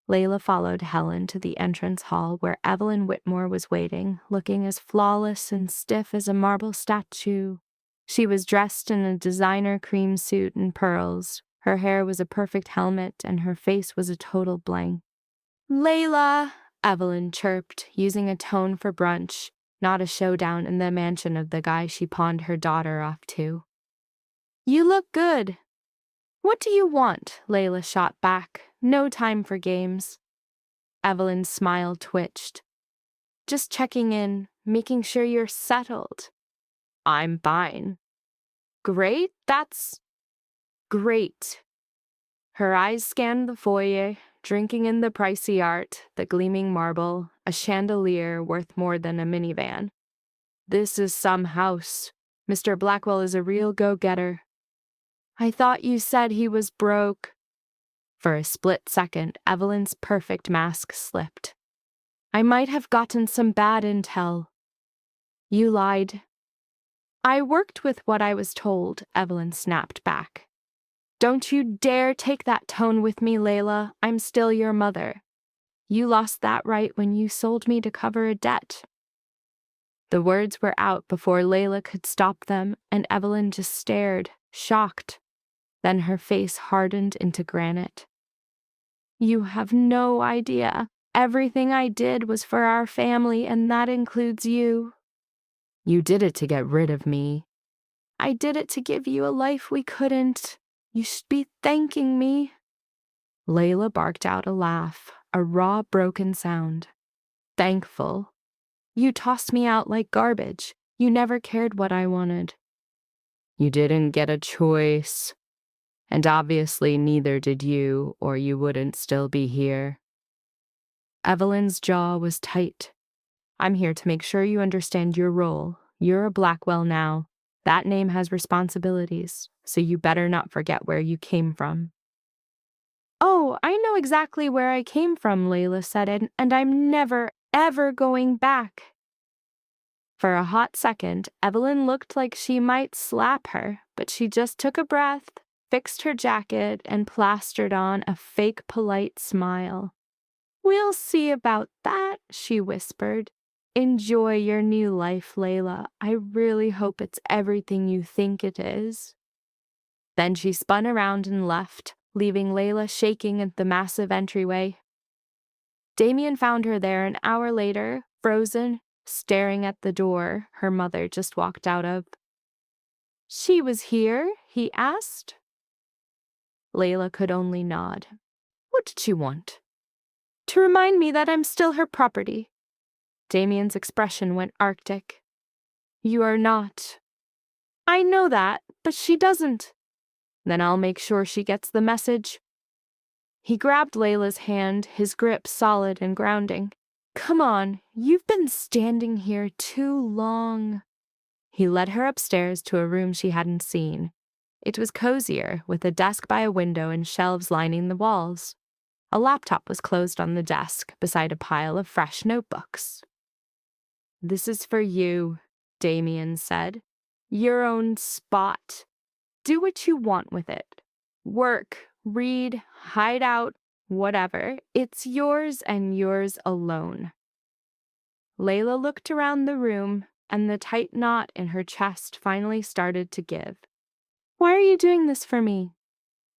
Layla followed Helen to the entrance hall where Evelyn Whitmore was waiting, looking as flawless and stiff as a marble statue. She was dressed in a designer cream suit and pearls. Her hair was a perfect helmet, and her face was a total blank. "Layla," Evelyn chirped, using a tone for brunch, not a showdown in the mansion of the guy she pawned her daughter off to. "You look good." "What do you want?" Layla shot back. No time for games. Evelyn's smile twitched. "Just checking in, making sure you're settled." "I'm fine." "Great, that's great." Her eyes scanned the foyer, drinking in the pricey art, the gleaming marble, a chandelier worth more than a minivan. "This is some house. Mr. Blackwell is a real go-getter." "I thought you said he was broke." For a split second, Evelyn's perfect mask slipped. "I might have gotten some bad intel." "You lied." "I worked with what I was told," Evelyn snapped back. "Don't you dare take that tone with me, Layla. I'm still your mother. You lost that right when you sold me to cover a debt." The words were out before Layla could stop them, and Evelyn just stared, shocked. Then her face hardened into granite. "You have no idea. Everything I did was for our family, and that includes you." "You did it to get rid of me." "I did it to give you a life we couldn't. You should be thanking me." Layla barked out a laugh, a raw, broken sound. "Thankful? You tossed me out like garbage. You never cared what I wanted." "You didn't get a choice. And obviously neither did you, or you wouldn't still be here." Evelyn's jaw was tight. "I'm here to make sure you understand your role. You're a Blackwell now. That name has responsibilities, so you better not forget where you came from." "Oh, I know exactly where I came from," Layla said, and I'm never, ever going back." For a hot second, Evelyn looked like she might slap her, but she just took a breath, fixed her jacket, and plastered on a fake polite smile. "We'll see about that," she whispered. "Enjoy your new life, Layla. I really hope it's everything you think it is." Then she spun around and left, leaving Layla shaking at the massive entryway. Damien found her there an hour later, frozen, staring at the door her mother just walked out of. "She was here?" he asked. Layla could only nod. "What did she want?" "To remind me that I'm still her property." Damien's expression went arctic. "You are not." "I know that, but she doesn't." "Then I'll make sure she gets the message." He grabbed Layla's hand, his grip solid and grounding. "Come on, you've been standing here too long." He led her upstairs to a room she hadn't seen. It was cozier, with a desk by a window and shelves lining the walls. A laptop was closed on the desk, beside a pile of fresh notebooks. "This is for you," Damien said. "Your own spot. Do what you want with it. Work, read, hide out, whatever. It's yours and yours alone." Layla looked around the room, and the tight knot in her chest finally started to give. "Why are you doing this for me?"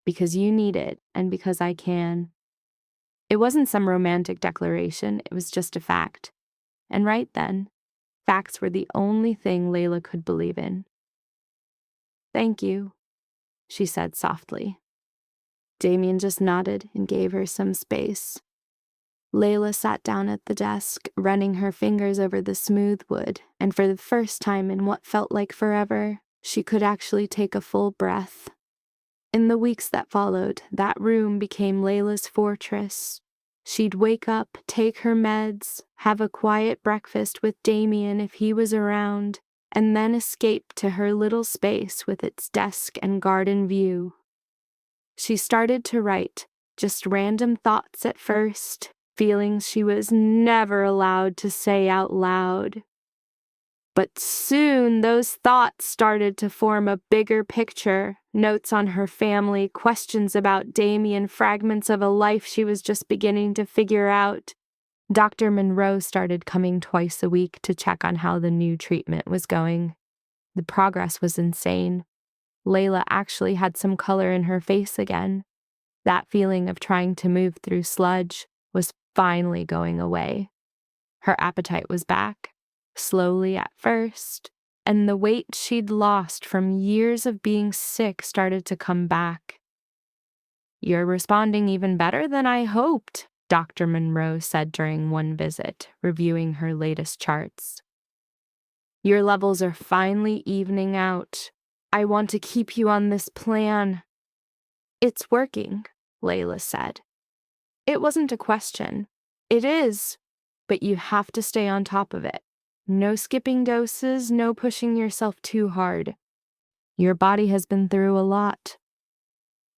"Because you need it, and because I can." It wasn't some romantic declaration, it was just a fact. And right then, facts were the only thing Layla could believe in. "Thank you," she said softly. Damien just nodded and gave her some space. Layla sat down at the desk, running her fingers over the smooth wood, and for the first time in what felt like forever, she could actually take a full breath. In the weeks that followed, that room became Layla's fortress. She'd wake up, take her meds, have a quiet breakfast with Damien if he was around, and then escape to her little space with its desk and garden view. She started to write, just random thoughts at first, feelings she was never allowed to say out loud. But soon those thoughts started to form a bigger picture, notes on her family, questions about Damien, fragments of a life she was just beginning to figure out. Dr. Monroe started coming twice a week to check on how the new treatment was going. The progress was insane. Layla actually had some color in her face again. That feeling of trying to move through sludge was finally going away. Her appetite was back, slowly at first, and the weight she'd lost from years of being sick started to come back. "You're responding even better than I hoped," Dr. Monroe said during one visit, reviewing her latest charts. "Your levels are finally evening out. I want to keep you on this plan." "It's working," Layla said. It wasn't a question. "It is, but you have to stay on top of it. No skipping doses, no pushing yourself too hard. Your body has been through a lot."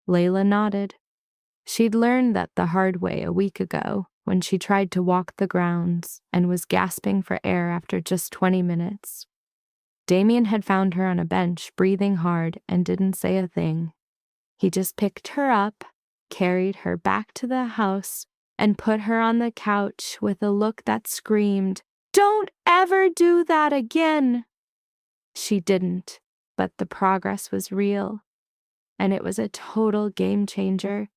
Layla nodded. She'd learned that the hard way a week ago when she tried to walk the grounds and was gasping for air after just 20 minutes. Damien had found her on a bench, breathing hard, and didn't say a thing. He just picked her up, carried her back to the house, and put her on the couch with a look that screamed, "Don't ever do that again!" She didn't, but the progress was real, and it was a total game changer.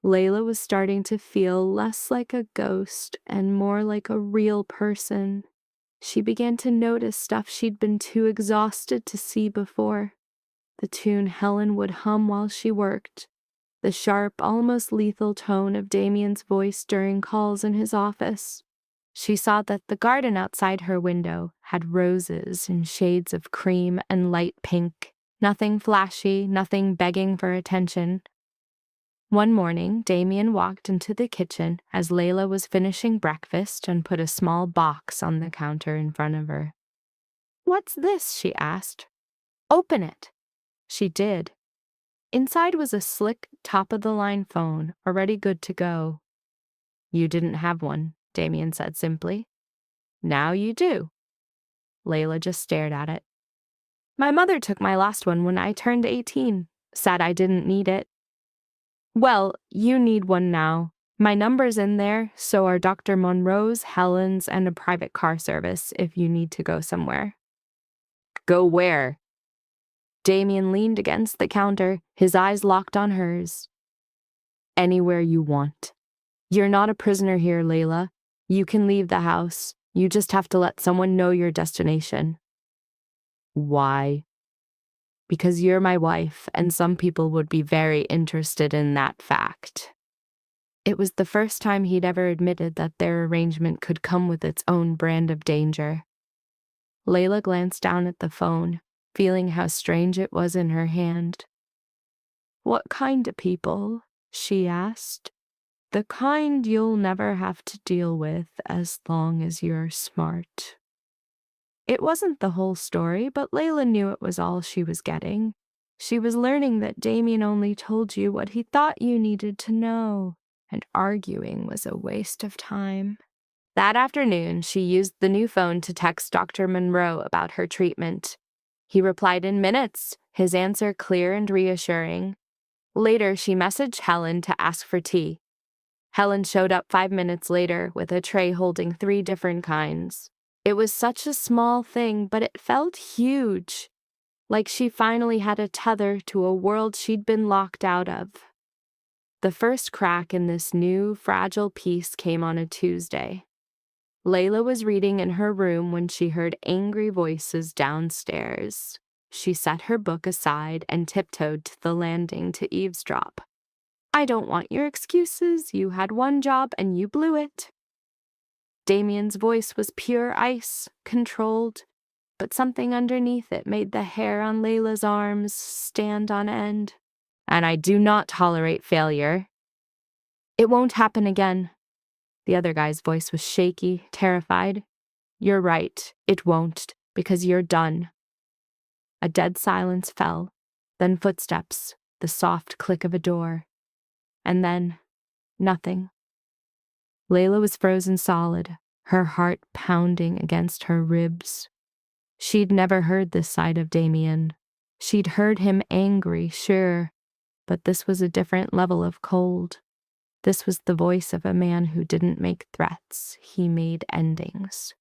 Layla was starting to feel less like a ghost and more like a real person. She began to notice stuff she'd been too exhausted to see before. The tune Helen would hum while she worked, the sharp, almost lethal tone of Damien's voice during calls in his office. She saw that the garden outside her window had roses in shades of cream and light pink. Nothing flashy, nothing begging for attention. One morning, Damien walked into the kitchen as Layla was finishing breakfast and put a small box on the counter in front of her. "What's this?" she asked. "Open it." She did. Inside was a slick, top-of-the-line phone, already good to go. "You didn't have one," Damien said simply. "Now you do." Layla just stared at it. "My mother took my last one when I turned 18, said I didn't need it." "Well, you need one now. My number's in there, so are Dr. Monroe's, Helen's, and a private car service if you need to go somewhere." "Go where?" Damien leaned against the counter, his eyes locked on hers. "Anywhere you want. You're not a prisoner here, Layla. You can leave the house. You just have to let someone know your destination." "Why?" "Because you're my wife, and some people would be very interested in that fact." It was the first time he'd ever admitted that their arrangement could come with its own brand of danger. Layla glanced down at the phone, feeling how strange it was in her hand. "What kind of people?" she asked. "The kind you'll never have to deal with as long as you're smart." It wasn't the whole story, but Layla knew it was all she was getting. She was learning that Damien only told you what he thought you needed to know, and arguing was a waste of time. That afternoon, she used the new phone to text Dr. Monroe about her treatment. He replied in minutes, his answer clear and reassuring. Later, she messaged Helen to ask for tea. Helen showed up 5 minutes later with a tray holding 3 different kinds. It was such a small thing, but it felt huge, like she finally had a tether to a world she'd been locked out of. The first crack in this new, fragile peace came on a Tuesday. Layla was reading in her room when she heard angry voices downstairs. She set her book aside and tiptoed to the landing to eavesdrop. "I don't want your excuses. You had one job and you blew it." Damien's voice was pure ice, controlled, but something underneath it made the hair on Layla's arms stand on end. "And I do not tolerate failure." "It won't happen again," The other guy's voice was shaky, terrified. "You're right. It won't, because you're done." A dead silence fell, then footsteps, the soft click of a door, and then nothing. Layla was frozen solid, her heart pounding against her ribs. She'd never heard this side of Damien. She'd heard him angry, sure, but this was a different level of cold. This was the voice of a man who didn't make threats, he made endings.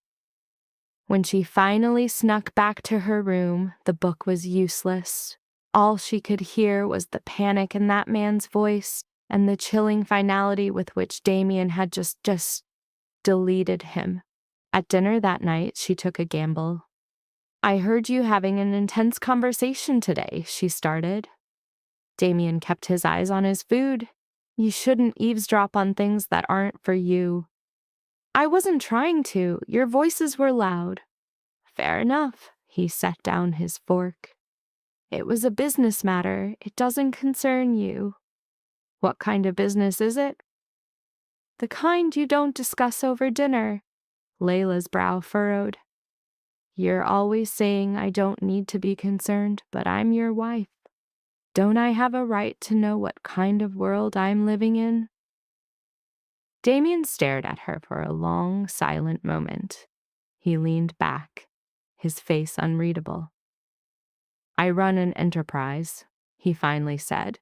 When she finally snuck back to her room, the book was useless. All she could hear was the panic in that man's voice and the chilling finality with which Damien had just deleted him. At dinner that night, she took a gamble. "I heard you having an intense conversation today," she started. Damien kept his eyes on his food. "You shouldn't eavesdrop on things that aren't for you." "I wasn't trying to. Your voices were loud." "Fair enough." He set down his fork. "It was a business matter. It doesn't concern you." "What kind of business is it?" "The kind you don't discuss over dinner." Layla's brow furrowed. "You're always saying I don't need to be concerned, but I'm your wife. Don't I have a right to know what kind of world I'm living in?" Damien stared at her for a long, silent moment. He leaned back, his face unreadable. "I run an enterprise," he finally said.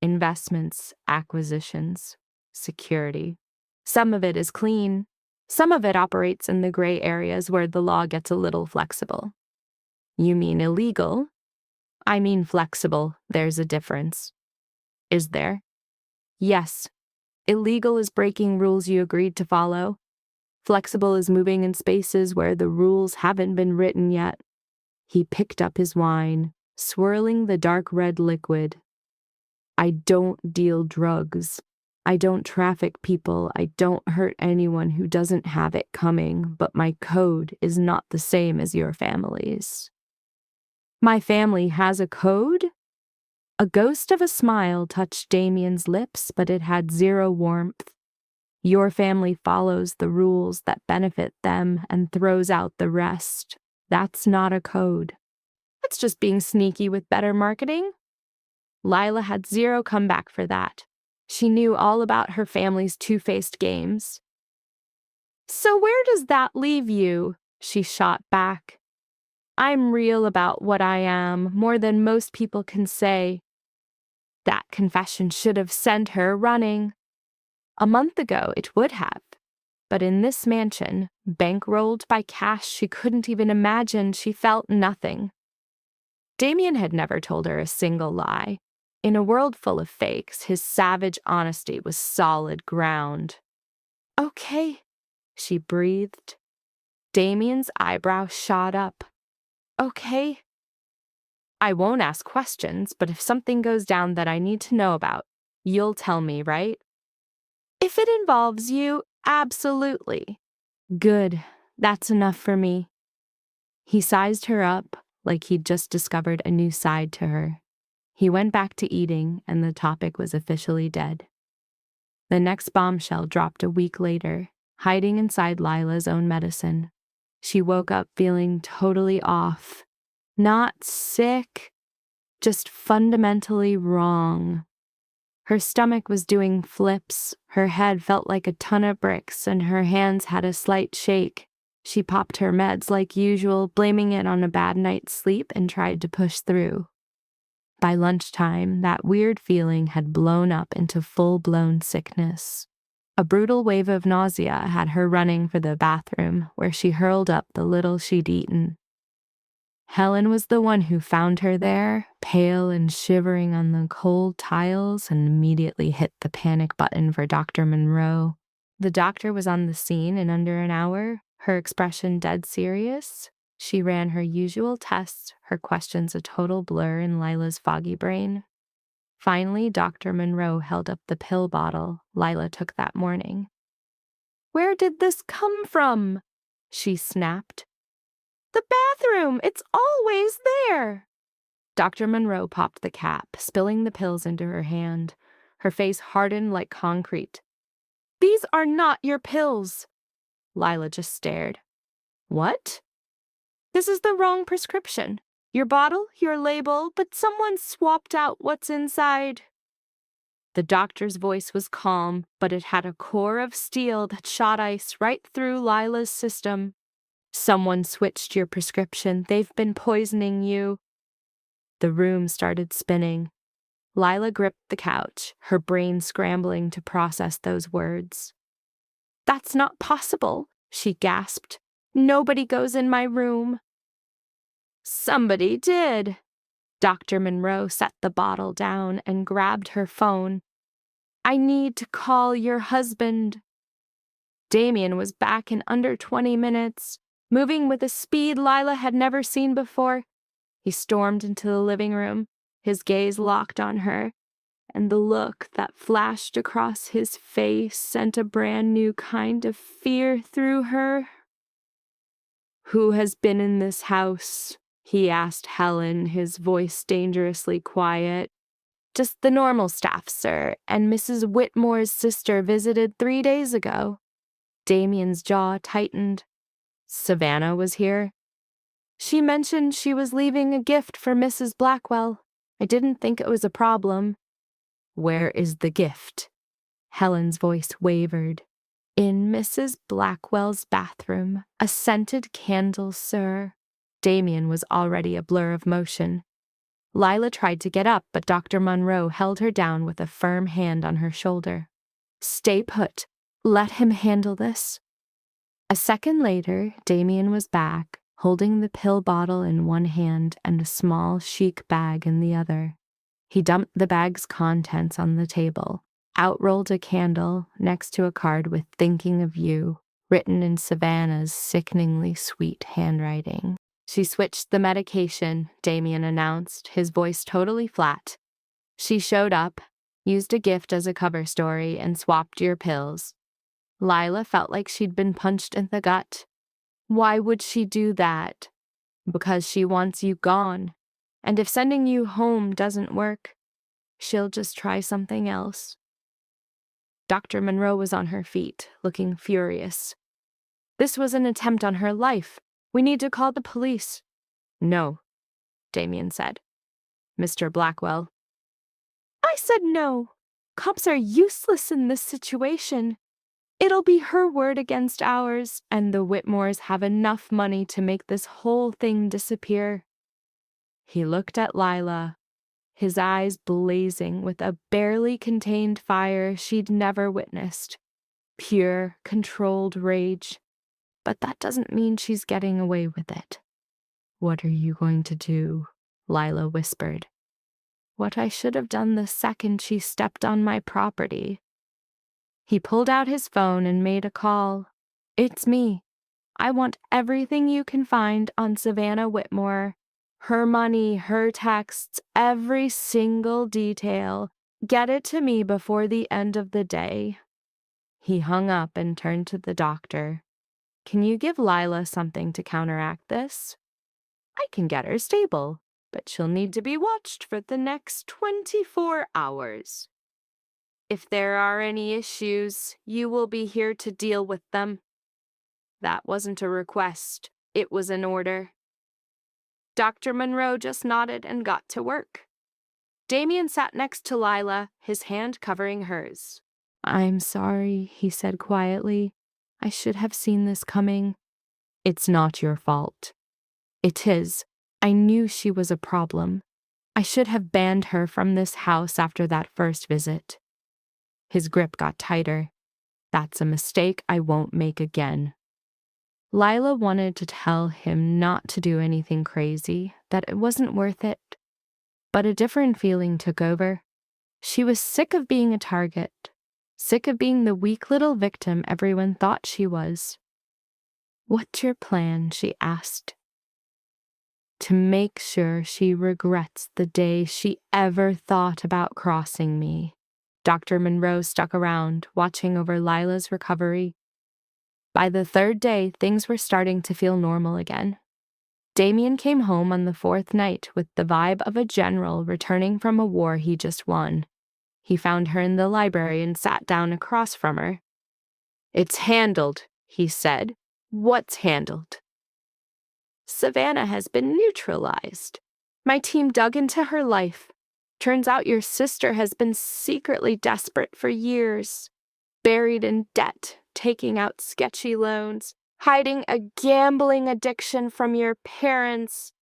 "Investments, acquisitions, security. Some of it is clean. Some of it operates in the gray areas where the law gets a little flexible." "You mean illegal?" "I mean flexible. There's a difference." "Is there?" "Yes. Illegal is breaking rules you agreed to follow. Flexible is moving in spaces where the rules haven't been written yet." He picked up his wine, swirling the dark red liquid. "I don't deal drugs. I don't traffic people. I don't hurt anyone who doesn't have it coming, but my code is not the same as your family's." "My family has a code?" A ghost of a smile touched Damien's lips, but it had zero warmth. "Your family follows the rules that benefit them and throws out the rest. That's not a code." "That's just being sneaky with better marketing." Lila had zero comeback for that. She knew all about her family's two-faced games. "So where does that leave you?" she shot back. "I'm real about what I am, more than most people can say." That confession should have sent her running. A month ago, it would have. But in this mansion, bankrolled by cash she couldn't even imagine, she felt nothing. Damien had never told her a single lie. In a world full of fakes, his savage honesty was solid ground. "Okay," she breathed. Damien's eyebrow shot up. "Okay. I won't ask questions, but if something goes down that I need to know about, you'll tell me, right?" "If it involves you, absolutely." "Good. That's enough for me." He sized her up like he'd just discovered a new side to her. He went back to eating, and the topic was officially dead. The next bombshell dropped a week later, hiding inside Lila's own medicine. She woke up feeling totally off. Not sick, just fundamentally wrong. Her stomach was doing flips, her head felt like a ton of bricks, and her hands had a slight shake. She popped her meds like usual, blaming it on a bad night's sleep, and tried to push through. By lunchtime, that weird feeling had blown up into full-blown sickness. A brutal wave of nausea had her running for the bathroom, where she hurled up the little she'd eaten. Helen was the one who found her there, pale and shivering on the cold tiles, and immediately hit the panic button for Dr. Monroe. The doctor was on the scene in under an hour, her expression dead serious. She ran her usual tests, her questions a total blur in Lila's foggy brain. Finally, Dr. Monroe held up the pill bottle Lila took that morning. "Where did this come from?" she snapped. "The bathroom! It's always there!" Dr. Monroe popped the cap, spilling the pills into her hand. Her face hardened like concrete. These are not your pills. Lila just stared. What? This is the wrong prescription. Your bottle, your label, but someone swapped out what's inside. The doctor's voice was calm, but it had a core of steel that shot ice right through Lila's system. Someone switched your prescription. They've been poisoning you. The room started spinning. Lila gripped the couch, her brain scrambling to process those words. That's not possible, she gasped. Nobody goes in my room. Somebody did. Dr. Monroe set the bottle down and grabbed her phone. I need to call your husband. Damien was back in under 20 minutes, moving with a speed Lila had never seen before. He stormed into the living room, his gaze locked on her, and the look that flashed across his face sent a brand new kind of fear through her. Who has been in this house? He asked Helen, his voice dangerously quiet. Just the normal staff, sir, and Mrs. Whitmore's sister visited 3 days ago. Damien's jaw tightened. Savannah was here. She mentioned she was leaving a gift for Mrs. Blackwell. I didn't think it was a problem. Where is the gift? Helen's voice wavered. In Mrs. Blackwell's bathroom, a scented candle, sir. Damien was already a blur of motion. Lila tried to get up, but Dr. Monroe held her down with a firm hand on her shoulder. Stay put. Let him handle this. A second later, Damien was back, holding the pill bottle in one hand and a small chic bag in the other. He dumped the bag's contents on the table, outrolled a candle next to a card with "Thinking of You" written in Savannah's sickeningly sweet handwriting. She switched the medication, Damien announced, his voice totally flat. She showed up, used a gift as a cover story, and swapped your pills. Lila felt like she'd been punched in the gut. Why would she do that? Because she wants you gone. And if sending you home doesn't work, she'll just try something else. Dr. Monroe was on her feet, looking furious. This was an attempt on her life. We need to call the police. No, Damien said. Mr. Blackwell. I said no. Cops are useless in this situation. It'll be her word against ours, and the Whitmores have enough money to make this whole thing disappear. He looked at Lila, his eyes blazing with a barely contained fire she'd never witnessed. Pure, controlled rage. But that doesn't mean she's getting away with it. What are you going to do? Lila whispered. What I should have done the second she stepped on my property. He pulled out his phone and made a call. It's me. I want everything you can find on Savannah Whitmore. Her money, her texts, every single detail. Get it to me before the end of the day. He hung up and turned to the doctor. Can you give Lila something to counteract this? I can get her stable, but she'll need to be watched for the next 24 hours. If there are any issues, you will be here to deal with them. That wasn't a request, it was an order. Dr. Monroe just nodded and got to work. Damien sat next to Lila, his hand covering hers. I'm sorry, he said quietly. I should have seen this coming. It's not your fault. It is. I knew she was a problem. I should have banned her from this house after that first visit. His grip got tighter. That's a mistake I won't make again. Lila wanted to tell him not to do anything crazy, that it wasn't worth it. But a different feeling took over. She was sick of being a target. Sick of being the weak little victim everyone thought she was. What's your plan? She asked. To make sure she regrets the day she ever thought about crossing me. Dr. Monroe stuck around, watching over Lila's recovery. By the third day, things were starting to feel normal again. Damien came home on the fourth night with the vibe of a general returning from a war he just won. He found her in the library and sat down across from her. "It's handled," he said. "What's handled?" "Savannah has been neutralized. My team dug into her life. Turns out your sister has been secretly desperate for years, buried in debt, taking out sketchy loans, hiding a gambling addiction from your parents.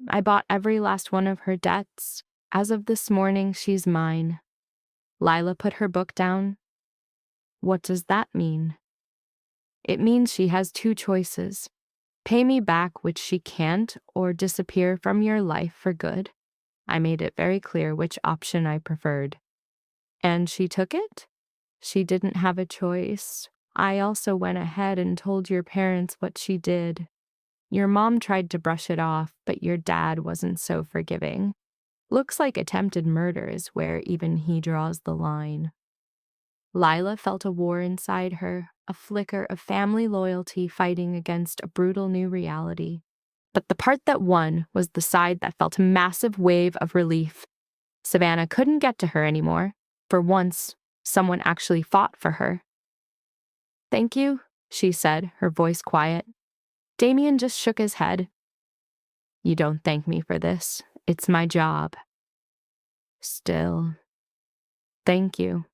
I bought every last one of her debts. As of this morning, she's mine." Lila put her book down. "What does that mean?" "It means she has two choices. Pay me back, which she can't, or disappear from your life for good. I made it very clear which option I preferred." "And she took it?" "She didn't have a choice. I also went ahead and told your parents what she did. Your mom tried to brush it off, but your dad wasn't so forgiving. Looks like attempted murder is where even he draws the line." Lila felt a war inside her, a flicker of family loyalty fighting against a brutal new reality. But the part that won was the side that felt a massive wave of relief. Savannah couldn't get to her anymore. For once, someone actually fought for her. "Thank you," she said, her voice quiet. Damien just shook his head. "You don't thank me for this. It's my job." "Still, thank you."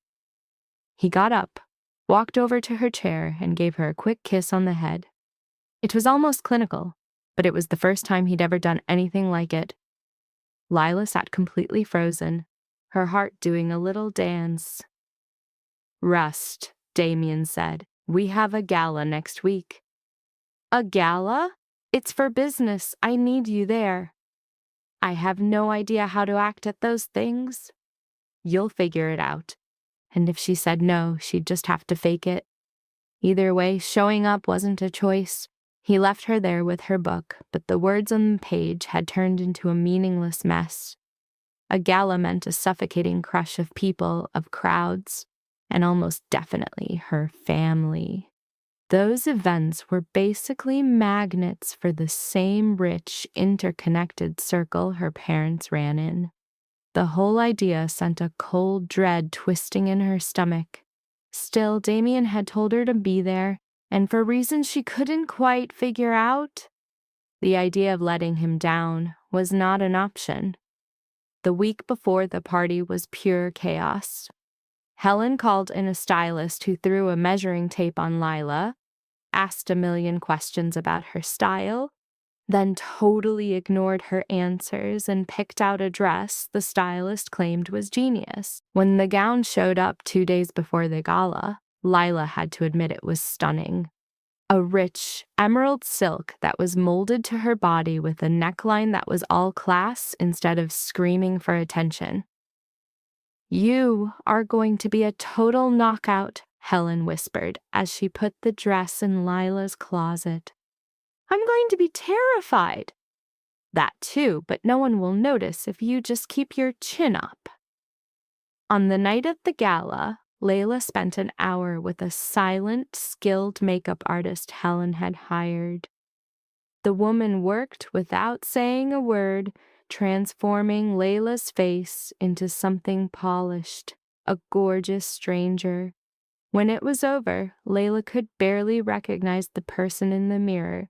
He got up, walked over to her chair, and gave her a quick kiss on the head. It was almost clinical, but it was the first time he'd ever done anything like it. Lila sat completely frozen, her heart doing a little dance. "Rest," Damien said. "We have a gala next week." "A gala? It's for business. I need you there." "I have no idea how to act at those things." "You'll figure it out." And if she said no, she'd just have to fake it. Either way, showing up wasn't a choice. He left her there with her book, but the words on the page had turned into a meaningless mess. A gala meant a suffocating crush of people, of crowds, and almost definitely her family. Those events were basically magnets for the same rich, interconnected circle her parents ran in. The whole idea sent a cold dread twisting in her stomach. Still, Damien had told her to be there, and for reasons she couldn't quite figure out, the idea of letting him down was not an option. The week before the party was pure chaos. Helen called in a stylist who threw a measuring tape on Lila, asked a million questions about her style, then totally ignored her answers and picked out a dress the stylist claimed was genius. When the gown showed up 2 days before the gala, Lila had to admit it was stunning. A rich, emerald silk that was molded to her body with a neckline that was all class instead of screaming for attention. "You are going to be a total knockout," Helen whispered as she put the dress in Lila's closet. "I'm going to be terrified." "That too, but no one will notice if you just keep your chin up." On the night of the gala, Layla spent an hour with a silent, skilled makeup artist Helen had hired. The woman worked without saying a word, transforming Layla's face into something polished, a gorgeous stranger. When it was over, Layla could barely recognize the person in the mirror.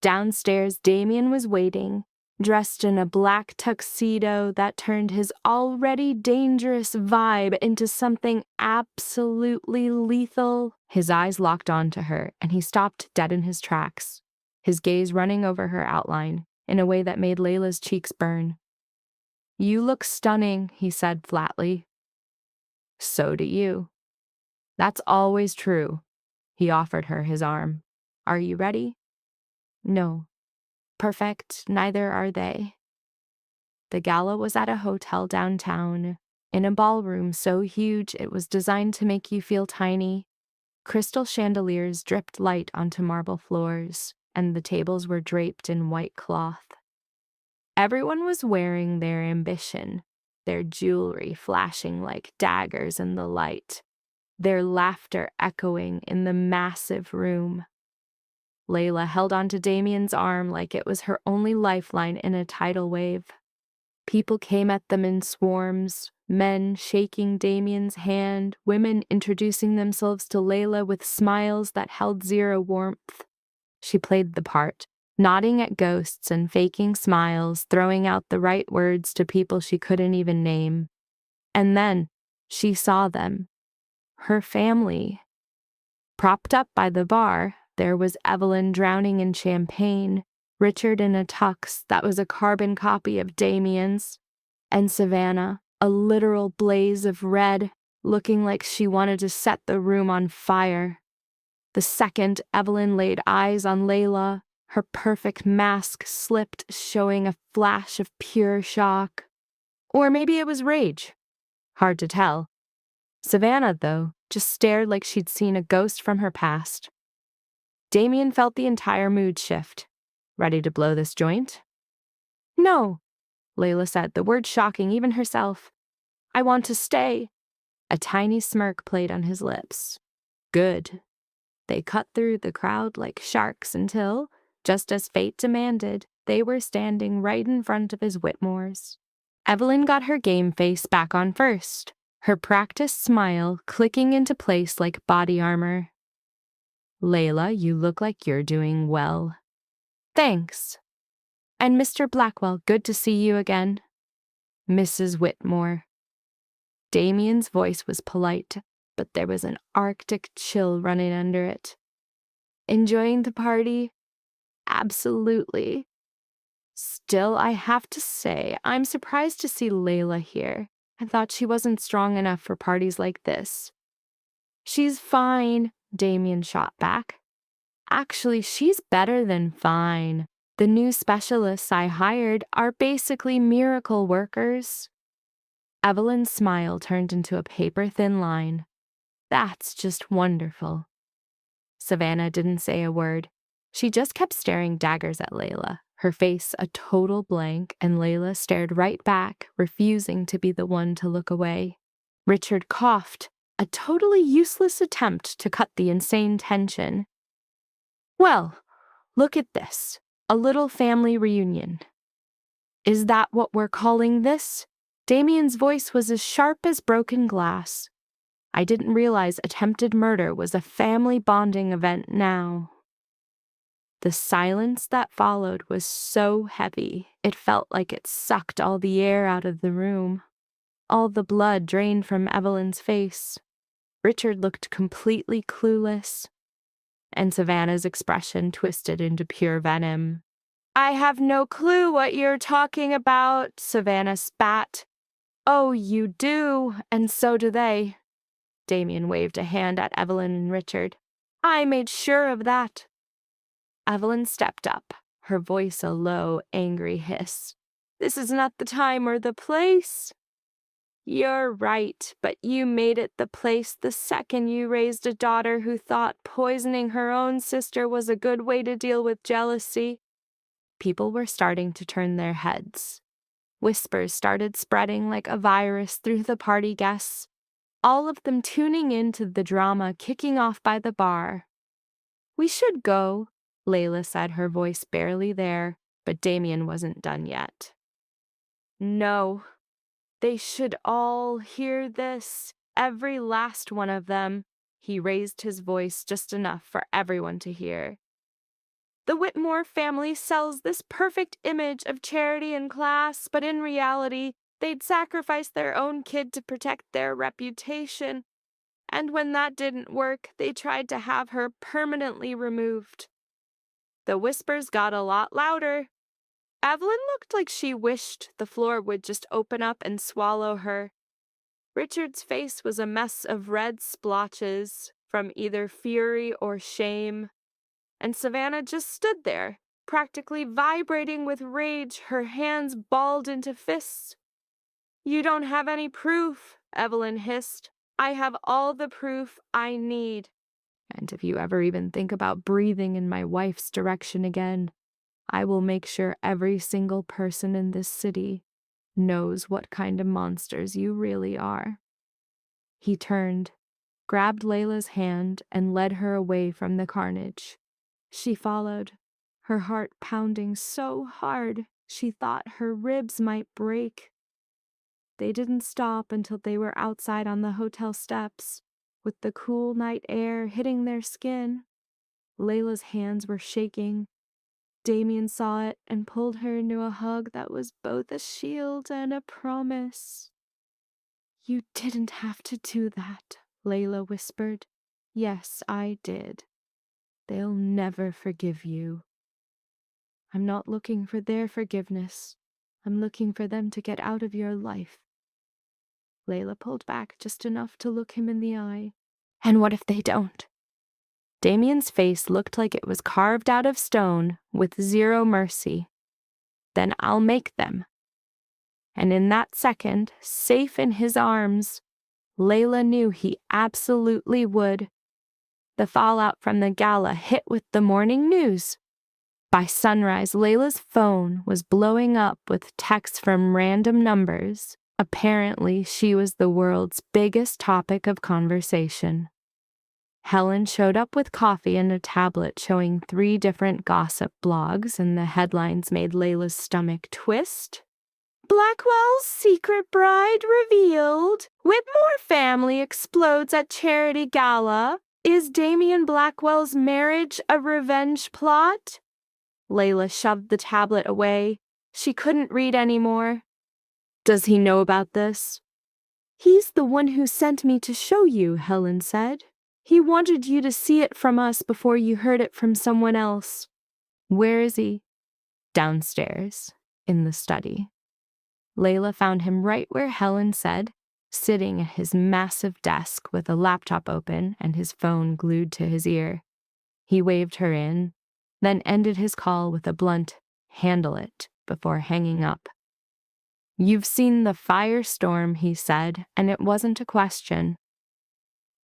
Downstairs, Damien was waiting, dressed in a black tuxedo that turned his already dangerous vibe into something absolutely lethal. His eyes locked onto her, and he stopped dead in his tracks, his gaze running over her outline in a way that made Layla's cheeks burn. "You look stunning," he said flatly. "So do you." "That's always true." He offered her his arm. "Are you ready?" "No." "Perfect, neither are they." The gala was at a hotel downtown, in a ballroom so huge it was designed to make you feel tiny. Crystal chandeliers dripped light onto marble floors, and the tables were draped in white cloth. Everyone was wearing their ambition, their jewelry flashing like daggers in the light, their laughter echoing in the massive room. Layla held onto Damien's arm like it was her only lifeline in a tidal wave. People came at them in swarms, men shaking Damien's hand, women introducing themselves to Lila with smiles that held zero warmth. She played the part, nodding at ghosts and faking smiles, throwing out the right words to people she couldn't even name. And then she saw them. Her family. Propped up by the bar, there was Evelyn drowning in champagne, Richard in a tux that was a carbon copy of Damien's, and Savannah, a literal blaze of red, looking like she wanted to set the room on fire. The second Evelyn laid eyes on Layla, her perfect mask slipped, showing a flash of pure shock. Or maybe it was rage. Hard to tell. Savannah, though, just stared like she'd seen a ghost from her past. Damien felt the entire mood shift. Ready to blow this joint? No, Layla said, the word shocking even herself. I want to stay. A tiny smirk played on his lips. Good. They cut through the crowd like sharks until, just as fate demanded, they were standing right in front of his Whitmores. Evelyn got her game face back on first, her practiced smile clicking into place like body armor. Layla, you look like you're doing well. Thanks. And Mr. Blackwell, good to see you again. Mrs. Whitmore. Damien's voice was polite, but there was an arctic chill running under it. Enjoying the party? Absolutely. Still, I have to say, I'm surprised to see Layla here. I thought she wasn't strong enough for parties like this. She's fine, Damien shot back. Actually, she's better than fine. The new specialists I hired are basically miracle workers. Evelyn's smile turned into a paper-thin line. That's just wonderful. Savannah didn't say a word. She just kept staring daggers at Layla, her face a total blank, and Layla stared right back, refusing to be the one to look away. Richard coughed, a totally useless attempt to cut the insane tension. Well, look at this. A little family reunion. Is that what we're calling this? Damien's voice was as sharp as broken glass. I didn't realize attempted murder was a family bonding event now. The silence that followed was so heavy, it felt like it sucked all the air out of the room. All the blood drained from Evelyn's face. Richard looked completely clueless, and Savannah's expression twisted into pure venom. I have no clue what you're talking about, Savannah spat. Oh, you do, and so do they. Damien waved a hand at Evelyn and Richard. I made sure of that. Evelyn stepped up, her voice a low, angry hiss. This is not the time or the place. You're right, but you made it the place the second you raised a daughter who thought poisoning her own sister was a good way to deal with jealousy. People were starting to turn their heads. Whispers started spreading like a virus through the party guests, all of them tuning into the drama kicking off by the bar. We should go, Layla said, her voice barely there, but Damien wasn't done yet. No, they should all hear this, every last one of them. He raised his voice just enough for everyone to hear. The Whitmore family sells this perfect image of charity and class, but in reality, they'd sacrifice their own kid to protect their reputation. And when that didn't work, they tried to have her permanently removed. The whispers got a lot louder. Evelyn looked like she wished the floor would just open up and swallow her. Richard's face was a mess of red splotches from either fury or shame. And Savannah just stood there, practically vibrating with rage, her hands balled into fists. You don't have any proof, Evelyn hissed. I have all the proof I need. And if you ever even think about breathing in my wife's direction again, I will make sure every single person in this city knows what kind of monsters you really are. He turned, grabbed Layla's hand, and led her away from the carnage. She followed, her heart pounding so hard She thought her ribs might break. They didn't stop until they were outside on the hotel steps, with the cool night air hitting their skin. Layla's hands were shaking. Damien saw it and pulled her into a hug that was both a shield and a promise. "You didn't have to do that," Layla whispered. "Yes, I did. They'll never forgive you." "I'm not looking for their forgiveness. I'm looking for them to get out of your life." Layla pulled back just enough to look him in the eye. "And what if they don't?" Damien's face looked like it was carved out of stone with zero mercy. "Then I'll make them." And in that second, safe in his arms, Layla knew he absolutely would. The fallout from the gala hit with the morning news. By sunrise, Layla's phone was blowing up with texts from random numbers. Apparently, she was the world's biggest topic of conversation. Helen showed up with coffee and a tablet showing 3 different gossip blogs, and the headlines made Layla's stomach twist. "Blackwell's secret bride revealed. Whitmore family explodes at charity gala. Is Damien Blackwell's marriage a revenge plot?" Layla shoved the tablet away. She couldn't read anymore. "Does he know about this?" "He's the one who sent me to show you," Helen said. "He wanted you to see it from us before you heard it from someone else." "Where is he?" "Downstairs, in the study." Layla found him right where Helen said, sitting at his massive desk with a laptop open and his phone glued to his ear. He waved her in, then ended his call with a blunt, "Handle it," before hanging up. "You've seen the firestorm," he said, and it wasn't a question.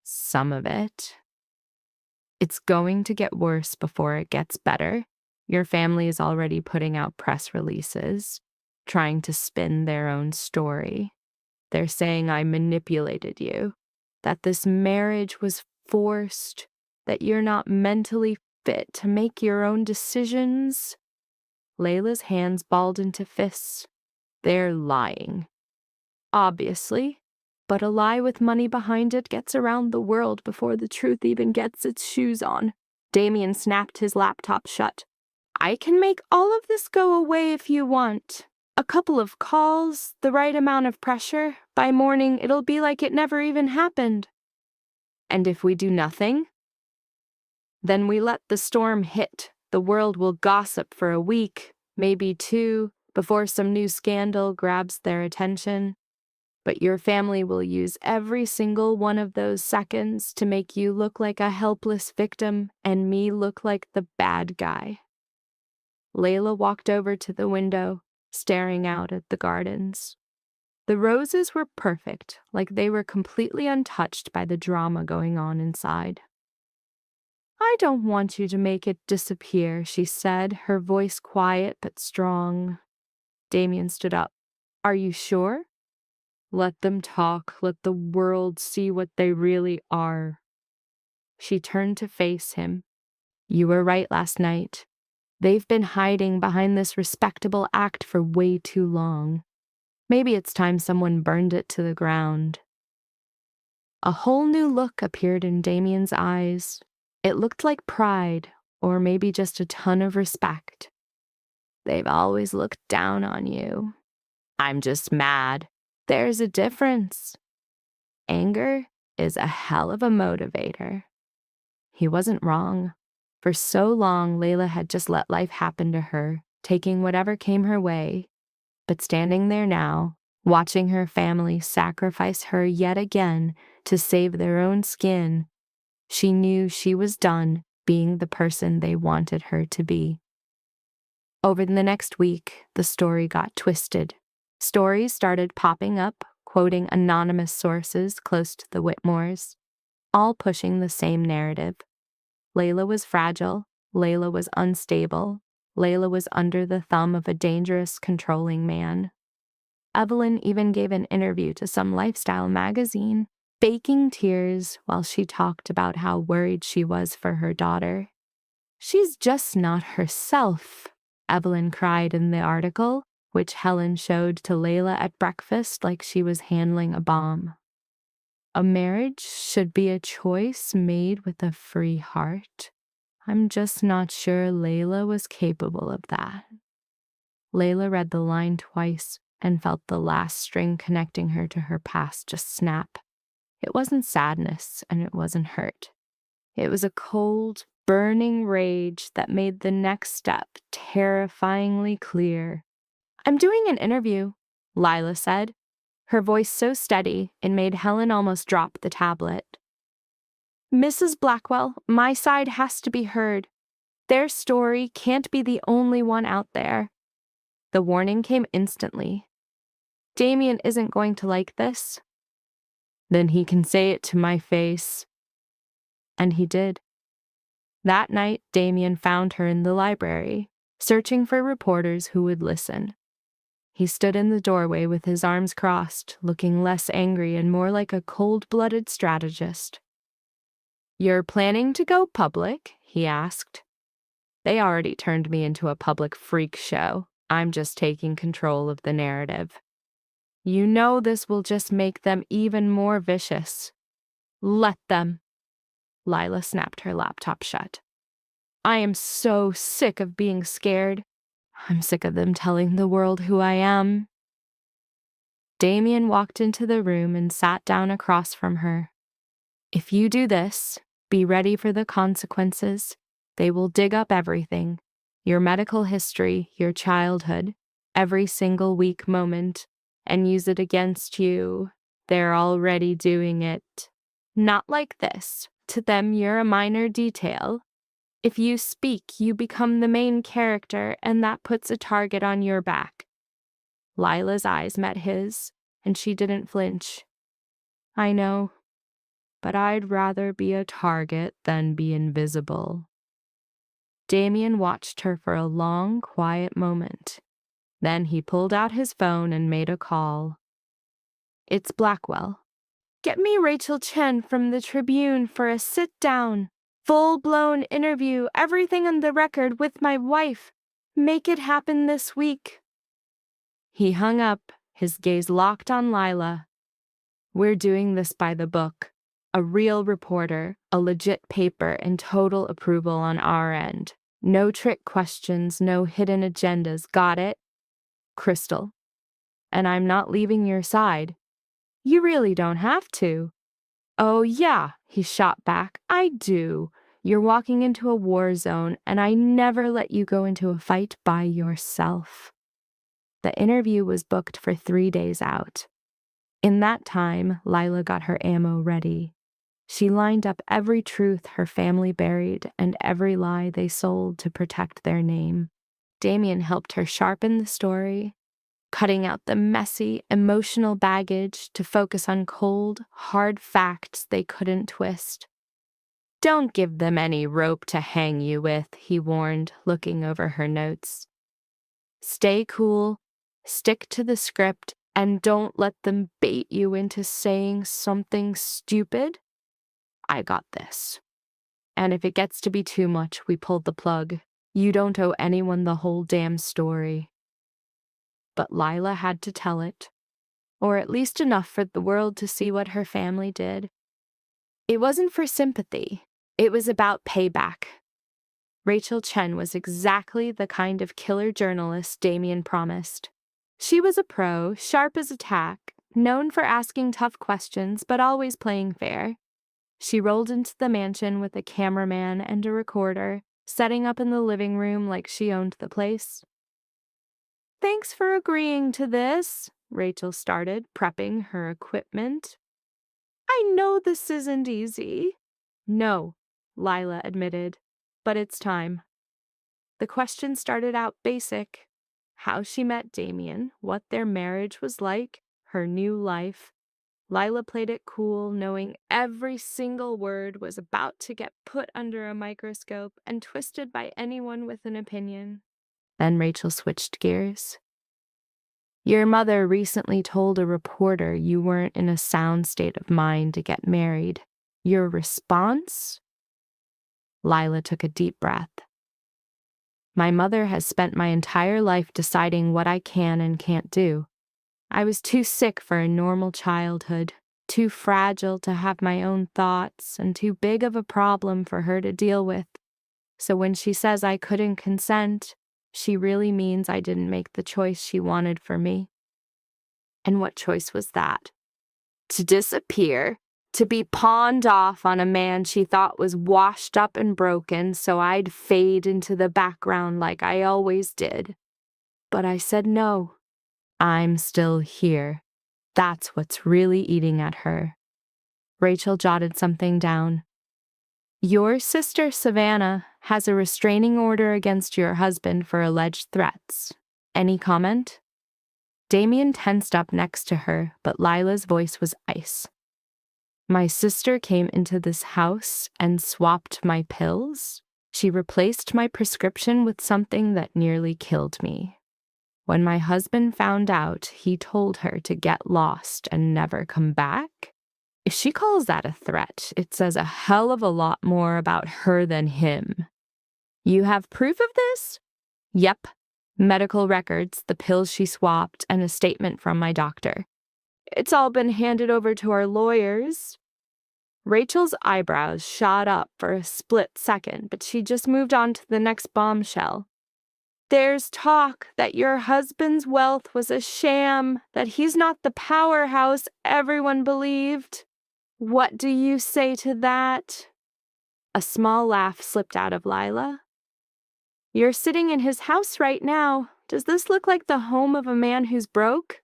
"Some of it. It's going to get worse before it gets better. Your family is already putting out press releases, trying to spin their own story. They're saying I manipulated you, that this marriage was forced, that you're not mentally fit to make your own decisions." Layla's hands balled into fists. "They're lying." "Obviously. But a lie with money behind it gets around the world before the truth even gets its shoes on." Damien snapped his laptop shut. "I can make all of this go away if you want. A couple of calls, the right amount of pressure. By morning, it'll be like it never even happened." "And if we do nothing?" "Then we let the storm hit. The world will gossip for a week, maybe 2, before some new scandal grabs their attention. But your family will use every single one of those seconds to make you look like a helpless victim and me look like the bad guy." Layla walked over to the window, staring out at the gardens. The roses were perfect, like they were completely untouched by the drama going on inside. "I don't want you to make it disappear," she said, her voice quiet but strong. Damien stood up. "Are you sure?" "Let them talk. Let the world see what they really are." She turned to face him. "You were right last night. They've been hiding behind this respectable act for way too long. Maybe it's time someone burned it to the ground." A whole new look appeared in Damien's eyes. It looked like pride, or maybe just a ton of respect. "They've always looked down on you." "I'm just mad." "There's a difference. Anger is a hell of a motivator." He wasn't wrong. For so long, Layla had just let life happen to her, taking whatever came her way. But standing there now, watching her family sacrifice her yet again to save their own skin, she knew she was done being the person they wanted her to be. Over the next week, the story got twisted. Stories started popping up, quoting anonymous sources close to the Whitmores, all pushing the same narrative. Layla was fragile, Layla was unstable, Layla was under the thumb of a dangerous, controlling man. Evelyn even gave an interview to some lifestyle magazine, faking tears while she talked about how worried she was for her daughter. "She's just not herself." Evelyn cried in the article, which Helen showed to Layla at breakfast like she was handling a bomb. A marriage should be a choice made with a free heart. I'm just not sure Layla was capable of that. Layla read the line twice and felt the last string connecting her to her past just snap. It wasn't sadness and it wasn't hurt. It was a cold, burning rage that made the next step terrifyingly clear. "I'm doing an interview," Lila said, her voice so steady it made Helen almost drop the tablet. "Mrs. Blackwell, my side has to be heard. Their story can't be the only one out there." The warning came instantly. "Damien isn't going to like this." "Then he can say it to my face." And he did. That night, Damien found her in the library, searching for reporters who would listen. He stood in the doorway with his arms crossed, looking less angry and more like a cold-blooded strategist. "You're planning to go public?" he asked. "They already turned me into a public freak show. I'm just taking control of the narrative." "You know this will just make them even more vicious." "Let them." Lila snapped her laptop shut. "I am so sick of being scared. I'm sick of them telling the world who I am." Damien walked into the room and sat down across from her. "If you do this, be ready for the consequences. They will dig up everything. Your medical history, your childhood, every single weak moment, and use it against you. They're already doing it. Not like this. To them, you're a minor detail. If you speak, you become the main character, and that puts a target on your back." Lila's eyes met his, and she didn't flinch. "I know, but I'd rather be a target than be invisible." Damien watched her for a long, quiet moment. Then he pulled out his phone and made a call. "It's Blackwell. Get me Rachel Chen from the Tribune for a sit-down, full-blown interview, everything on the record with my wife. Make it happen this week." He hung up, his gaze locked on Lila. "We're doing this by the book. A real reporter, a legit paper, and total approval on our end. No trick questions, no hidden agendas. Got it? Crystal. And I'm not leaving your side." "You really don't have to." "Oh, yeah," he shot back. "I do. You're walking into a war zone, and I never let you go into a fight by yourself." The interview was booked for 3 days out. In that time, Lila got her ammo ready. She lined up every truth her family buried and every lie they sold to protect their name. Damien helped her sharpen the story, cutting out the messy, emotional baggage to focus on cold, hard facts they couldn't twist. "Don't give them any rope to hang you with," he warned, looking over her notes. "Stay cool, stick to the script, and don't let them bait you into saying something stupid. I got this. And if it gets to be too much, we pull the plug. You don't owe anyone the whole damn story." But Lila had to tell it, or at least enough for the world to see what her family did. It wasn't for sympathy. It was about payback. Rachel Chen was exactly the kind of killer journalist Damien promised. She was a pro, sharp as a tack, known for asking tough questions but always playing fair. She rolled into the mansion with a cameraman and a recorder, setting up in the living room like she owned the place. "Thanks for agreeing to this," Rachel started, prepping her equipment. "I know this isn't easy." "No," Lila admitted, "but it's time." The question started out basic: how she met Damien, what their marriage was like, her new life. Lila played it cool, knowing every single word was about to get put under a microscope and twisted by anyone with an opinion. Then Rachel switched gears. "Your mother recently told a reporter you weren't in a sound state of mind to get married. Your response?" Lila took a deep breath. My mother has spent my entire life deciding what I can and can't do. I was too sick for a normal childhood, too fragile to have my own thoughts, and too big of a problem for her to deal with. So when she says I couldn't consent, she really means I didn't make the choice she wanted for me. And what choice was that? To disappear, to be pawned off on a man she thought was washed up and broken, so I'd fade into the background like I always did. But I said no. I'm still here. That's what's really eating at her. Rachel jotted something down. Your sister Savannah has a restraining order against your husband for alleged threats. Any comment? Damien tensed up next to her, but Lila's voice was ice. My sister came into this house and swapped my pills. She replaced my prescription with something that nearly killed me. When my husband found out, he told her to get lost and never come back. If she calls that a threat, it says a hell of a lot more about her than him. You have proof of this? Yep. Medical records, the pills she swapped, and a statement from my doctor. It's all been handed over to our lawyers. Rachel's eyebrows shot up for a split second, but she just moved on to the next bombshell. There's talk that your husband's wealth was a sham, that he's not the powerhouse everyone believed. What do you say to that? A small laugh slipped out of Lila. You're sitting in his house right now. Does this look like the home of a man who's broke?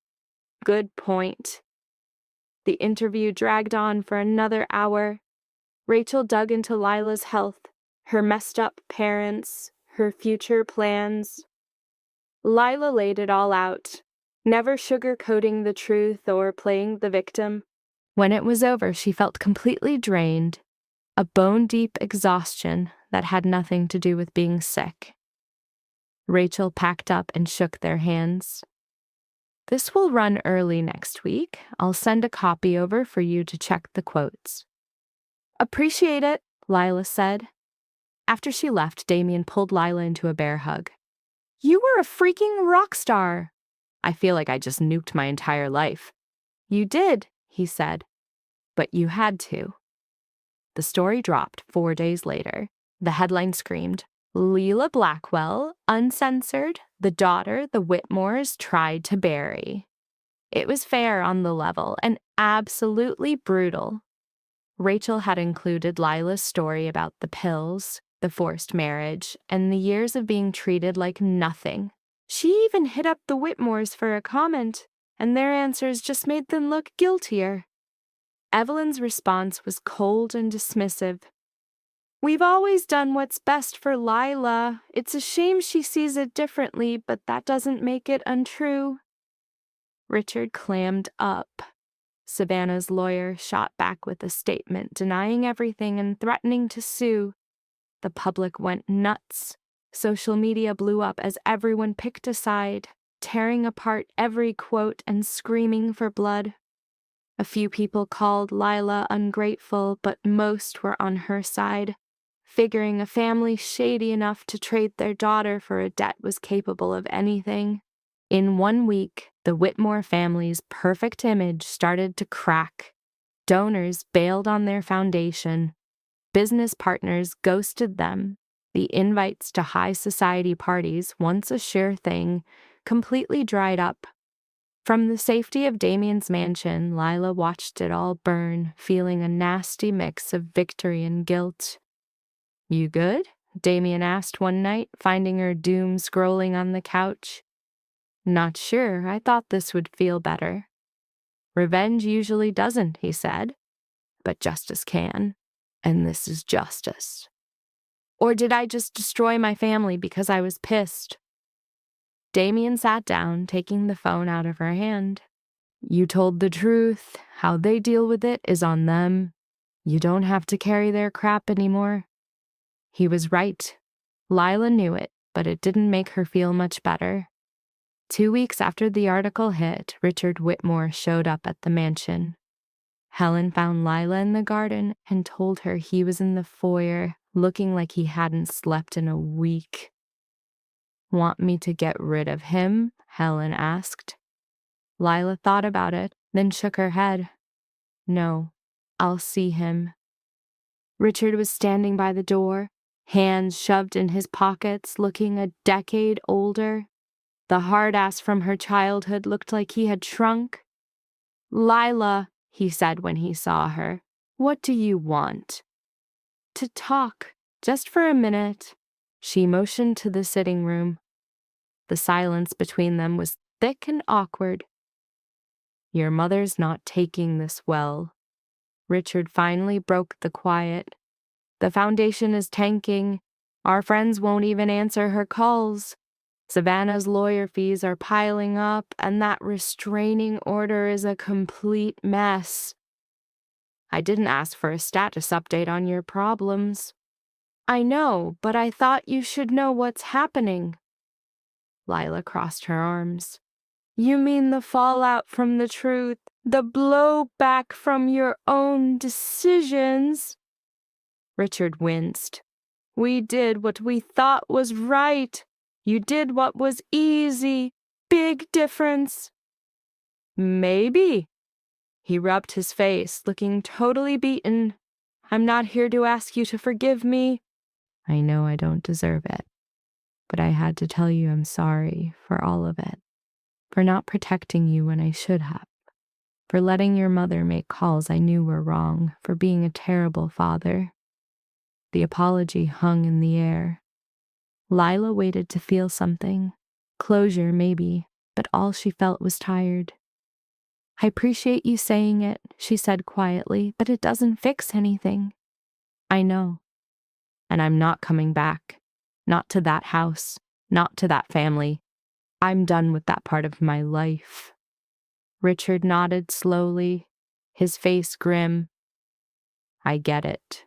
Good point. The interview dragged on for another hour. Rachel dug into Lila's health, her messed up parents, her future plans. Lila laid it all out, never sugarcoating the truth or playing the victim. When it was over, she felt completely drained, a bone-deep exhaustion that had nothing to do with being sick. Rachel packed up and shook their hands. This will run early next week. I'll send a copy over for you to check the quotes. Appreciate it, Lila said. After she left, Damien pulled Lila into a bear hug. You were a freaking rock star. I feel like I just nuked my entire life. You did, he said, but you had to. The story dropped 4 days later. The headline screamed, Lila Blackwell, uncensored, the daughter the Whitmores tried to bury. It was fair on the level and absolutely brutal. Rachel had included Lila's story about the pills, the forced marriage, and the years of being treated like nothing. She even hit up the Whitmores for a comment, and their answers just made them look guiltier. Evelyn's response was cold and dismissive. We've always done what's best for Lila. It's a shame she sees it differently, but that doesn't make it untrue. Richard clammed up. Savannah's lawyer shot back with a statement denying everything and threatening to sue. The public went nuts. Social media blew up as everyone picked a side, tearing apart every quote and screaming for blood. A few people called Lila ungrateful, but most were on her side, figuring a family shady enough to trade their daughter for a debt was capable of anything. In 1 week, the Whitmore family's perfect image started to crack. Donors bailed on their foundation. Business partners ghosted them. The invites to high society parties, once a sure thing, completely dried up. From the safety of Damien's mansion, Lila watched it all burn, feeling a nasty mix of victory and guilt. You good? Damien asked one night, finding her doom scrolling on the couch. Not sure. I thought this would feel better. Revenge usually doesn't, he said. But justice can. And this is justice. Or did I just destroy my family because I was pissed? Damien sat down, taking the phone out of her hand. You told the truth. How they deal with it is on them. You don't have to carry their crap anymore. He was right. Lila knew it, but it didn't make her feel much better. 2 weeks after the article hit, Richard Whitmore showed up at the mansion. Helen found Lila in the garden and told her he was in the foyer, looking like he hadn't slept in a week. Want me to get rid of him? Helen asked. Lila thought about it, then shook her head. No, I'll see him. Richard was standing by the door, hands shoved in his pockets, looking a decade older. The hard ass from her childhood looked like he had shrunk. Lila, he said when he saw her, what do you want? To talk, just for a minute. She motioned to the sitting room. The silence between them was thick and awkward. Your mother's not taking this well. Richard finally broke the quiet. The foundation is tanking. Our friends won't even answer her calls. Savannah's lawyer fees are piling up, and that restraining order is a complete mess. I didn't ask for a status update on your problems. I know, but I thought you should know what's happening. Lila crossed her arms. You mean the fallout from the truth, the blowback from your own decisions? Richard winced. We did what we thought was right. You did what was easy. Big difference. Maybe. He rubbed his face, looking totally beaten. I'm not here to ask you to forgive me. I know I don't deserve it, but I had to tell you I'm sorry for all of it. For not protecting you when I should have. For letting your mother make calls I knew were wrong. For being a terrible father. The apology hung in the air. Lila waited to feel something. Closure, maybe, but all she felt was tired. I appreciate you saying it, she said quietly, but it doesn't fix anything. I know. And I'm not coming back. Not to that house. Not to that family. I'm done with that part of my life. Richard nodded slowly, his face grim. I get it.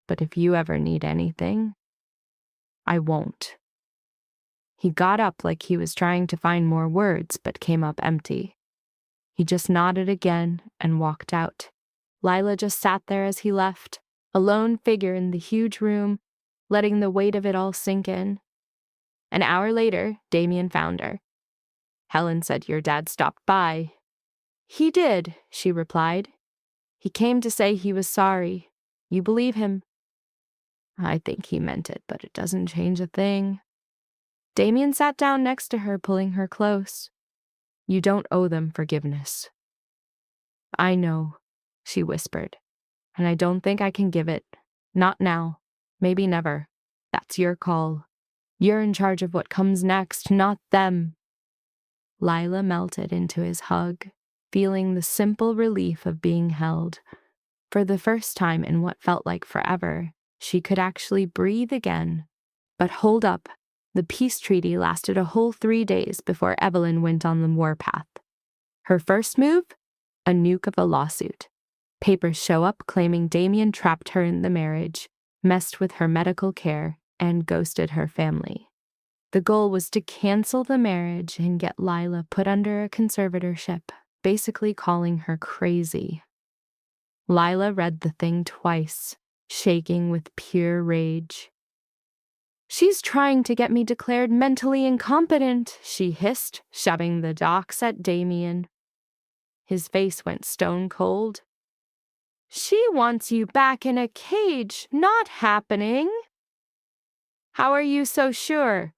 But if you ever need anything, I won't. He got up like he was trying to find more words, but came up empty. He just nodded again and walked out. Lila just sat there as he left, a lone figure in the huge room, letting the weight of it all sink in. An hour later, Damien found her. Helen said your dad stopped by. He did, she replied. He came to say he was sorry. You believe him? I think he meant it, but it doesn't change a thing. Damien sat down next to her, pulling her close. You don't owe them forgiveness. I know, she whispered, and I don't think I can give it. Not now. Maybe never. That's your call. You're in charge of what comes next, not them. Lila melted into his hug, feeling the simple relief of being held. For the first time in what felt like forever, she could actually breathe again. But hold up. The peace treaty lasted a whole 3 days before Evelyn went on the warpath. Her first move? A nuke of a lawsuit. Papers show up claiming Damien trapped her in the marriage, messed with her medical care, and ghosted her family. The goal was to cancel the marriage and get Lila put under a conservatorship, basically calling her crazy. Lila read the thing twice, shaking with pure rage. She's trying to get me declared mentally incompetent, she hissed, shoving the docs at Damien. His face went stone cold. She wants you back in a cage, not happening. How are you so sure?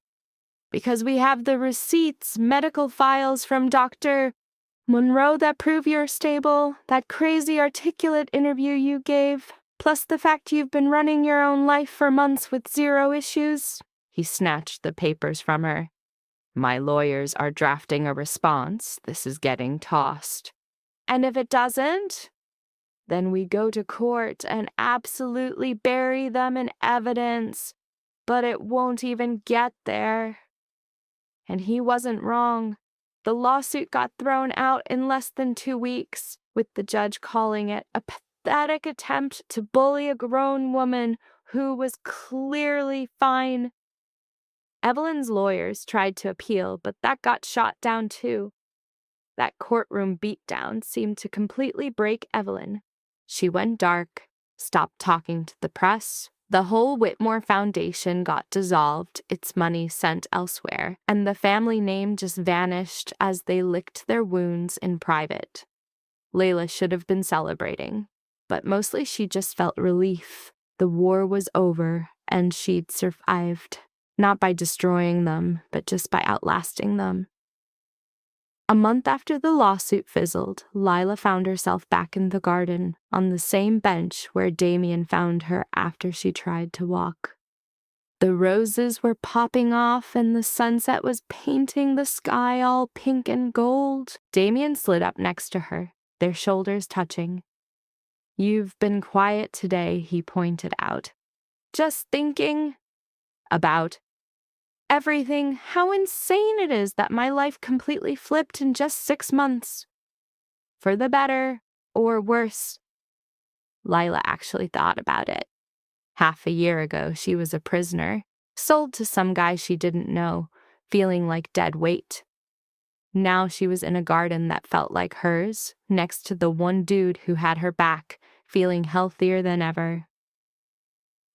Because we have the receipts, medical files from Dr. Monroe that prove you're stable, that crazy articulate interview you gave, plus the fact you've been running your own life for months with 0 issues. He snatched the papers from her. My lawyers are drafting a response. This is getting tossed. And if it doesn't, then we go to court and absolutely bury them in evidence. But it won't even get there. And he wasn't wrong. The lawsuit got thrown out in less than 2 weeks, with the judge calling it a pathetic attempt to bully a grown woman who was clearly fine. Evelyn's lawyers tried to appeal, but that got shot down too. That courtroom beatdown seemed to completely break Evelyn. She went dark, stopped talking to the press, The whole Whitmore Foundation got dissolved, its money sent elsewhere, and the family name just vanished as they licked their wounds in private. Lila should have been celebrating, but mostly she just felt relief. The war was over, and she'd survived, not by destroying them, but just by outlasting them. A month after the lawsuit fizzled, Lila found herself back in the garden, on the same bench where Damien found her after she tried to walk. The roses were popping off and the sunset was painting the sky all pink and gold. Damien slid up next to her, their shoulders touching. "You've been quiet today," he pointed out. "Just thinking about everything, how insane it is that my life completely flipped in just 6 months. For the better or worse." Lila actually thought about it. Half a year ago, she was a prisoner, sold to some guy she didn't know, feeling like dead weight. Now she was in a garden that felt like hers, next to the one dude who had her back, feeling healthier than ever.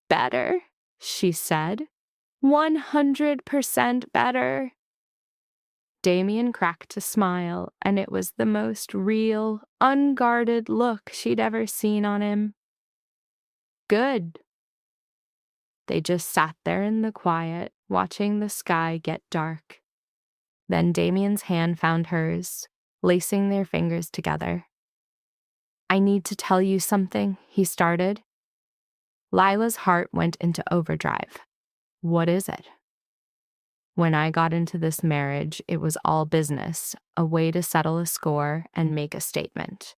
"Better," she said. 100% better. Damien cracked a smile, and it was the most real, unguarded look she'd ever seen on him. "Good." They just sat there in the quiet, watching the sky get dark. Then Damien's hand found hers, lacing their fingers together. "I need to tell you something," he started. Lila's heart went into overdrive. "What is it?" "When I got into this marriage, it was all business, a way to settle a score and make a statement.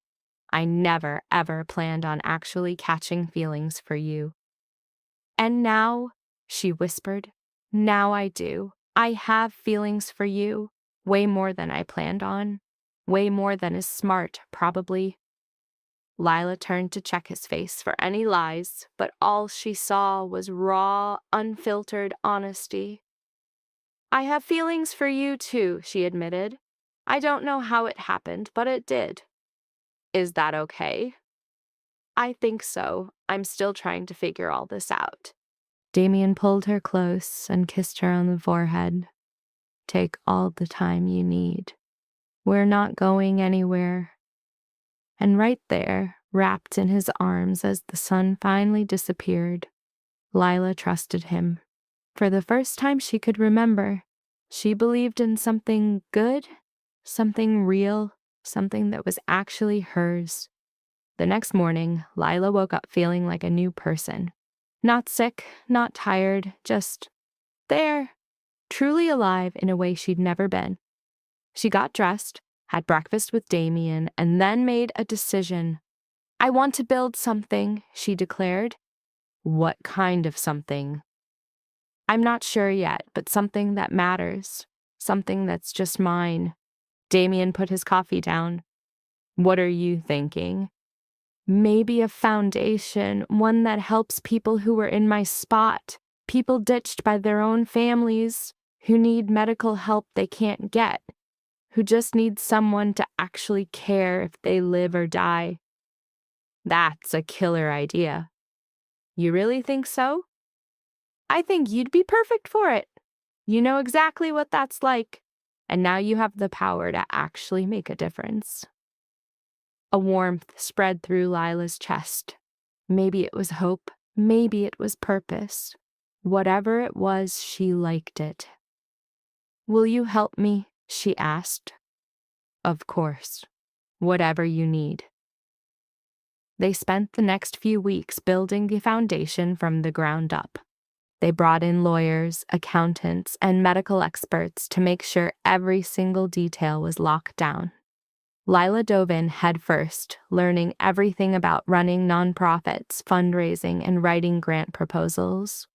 I never, ever planned on actually catching feelings for you. And now," she whispered, "now I do. I have feelings for you, way more than I planned on, way more than is smart, probably." Lila turned to check his face for any lies, but all she saw was raw, unfiltered honesty. "I have feelings for you too," she admitted. "I don't know how it happened, but it did." "Is that okay?" "I think so. I'm still trying to figure all this out." Damien pulled her close and kissed her on the forehead. "Take all the time you need. We're not going anywhere." And right there, wrapped in his arms as the sun finally disappeared, Lila trusted him. For the first time she could remember, she believed in something good, something real, something that was actually hers. The next morning, Lila woke up feeling like a new person. Not sick, not tired, just there, truly alive in a way she'd never been. She got dressed, had breakfast with Damien, and then made a decision. "I want to build something," she declared. "What kind of something?" "I'm not sure yet, but something that matters. Something that's just mine." Damien put his coffee down. "What are you thinking?" "Maybe a foundation, one that helps people who were in my spot, people ditched by their own families, who need medical help they can't get, who just need someone to actually care if they live or die." "That's a killer idea." "You really think so?" "I think you'd be perfect for it. You know exactly what that's like, and now you have the power to actually make a difference." A warmth spread through Lila's chest. Maybe it was hope, maybe it was purpose. Whatever it was, she liked it. "Will you help me?" she asked. "Of course. Whatever you need." They spent the next few weeks building the foundation from the ground up. They brought in lawyers, accountants, and medical experts to make sure every single detail was locked down. Lila dove in headfirst, learning everything about running nonprofits, fundraising, and writing grant proposals.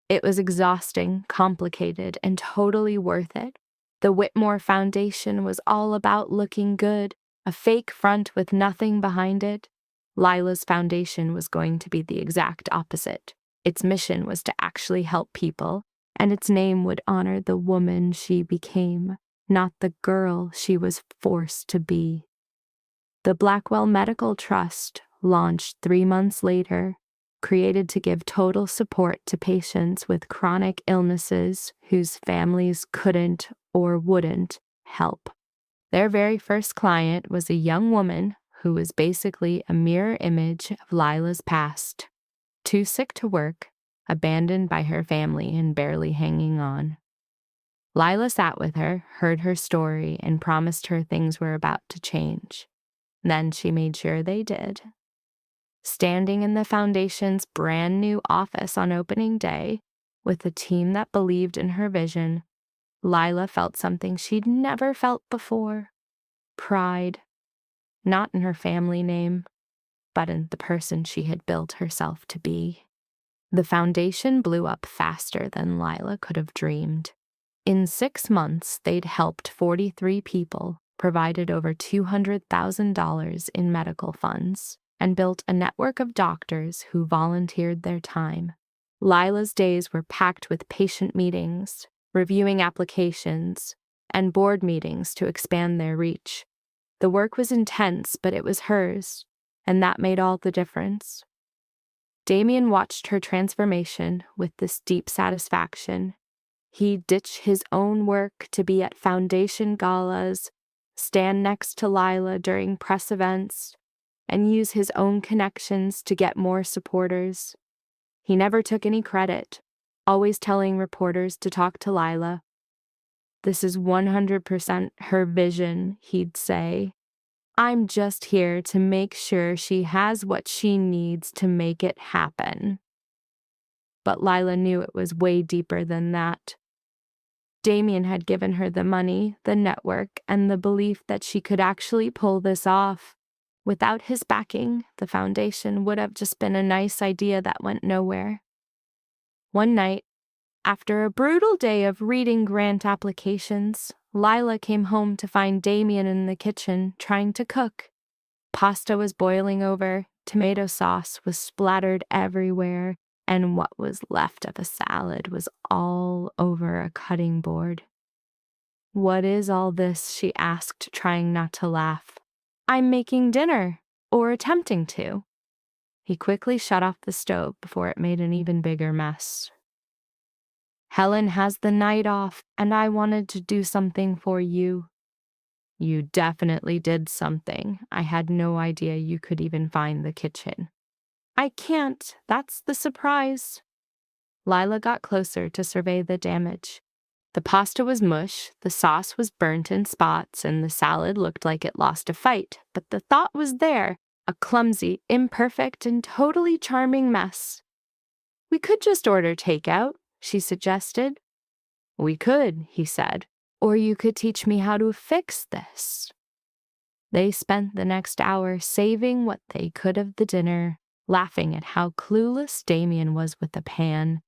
It was exhausting, complicated, and totally worth it. The Whitmore Foundation was all about looking good, a fake front with nothing behind it. Lila's foundation was going to be the exact opposite. Its mission was to actually help people, and its name would honor the woman she became, not the girl she was forced to be. The Blackwell Medical Trust, launched 3 months later, created to give total support to patients with chronic illnesses whose families couldn't or wouldn't help. Their very first client was a young woman who was basically a mirror image of Lila's past. Too sick to work, abandoned by her family and barely hanging on. Lila sat with her, heard her story, and promised her things were about to change. Then she made sure they did. Standing in the Foundation's brand new office on opening day, with a team that believed in her vision, Lila felt something she'd never felt before. Pride. Not in her family name, but in the person she had built herself to be. The Foundation blew up faster than Lila could have dreamed. In 6 months, they'd helped 43 people, provided over $200,000 in medical funds, and built a network of doctors who volunteered their time. Lila's days were packed with patient meetings, reviewing applications, and board meetings to expand their reach. The work was intense, but it was hers, and that made all the difference. Damien watched her transformation with this deep satisfaction. He'd ditch his own work to be at Foundation galas, stand next to Lila during press events, and use his own connections to get more supporters. He never took any credit, always telling reporters to talk to Lila. "This is 100% her vision," he'd say. "I'm just here to make sure she has what she needs to make it happen." But Lila knew it was way deeper than that. Damien had given her the money, the network, and the belief that she could actually pull this off. Without his backing, the Foundation would have just been a nice idea that went nowhere. One night, after a brutal day of reading grant applications, Lila came home to find Damien in the kitchen trying to cook. Pasta was boiling over, tomato sauce was splattered everywhere, and what was left of a salad was all over a cutting board. "What is all this?" she asked, trying not to laugh. "I'm making dinner, or attempting to." He quickly shut off the stove before it made an even bigger mess. "Helen has the night off, and I wanted to do something for you." "You definitely did something. I had no idea you could even find the kitchen." "I can't. That's the surprise." Lila got closer to survey the damage. The pasta was mush, the sauce was burnt in spots, and the salad looked like it lost a fight. But the thought was there, a clumsy, imperfect, and totally charming mess. "We could just order takeout," she suggested. "We could," he said. "Or you could teach me how to fix this." They spent the next hour saving what they could of the dinner, laughing at how clueless Damien was with the pan,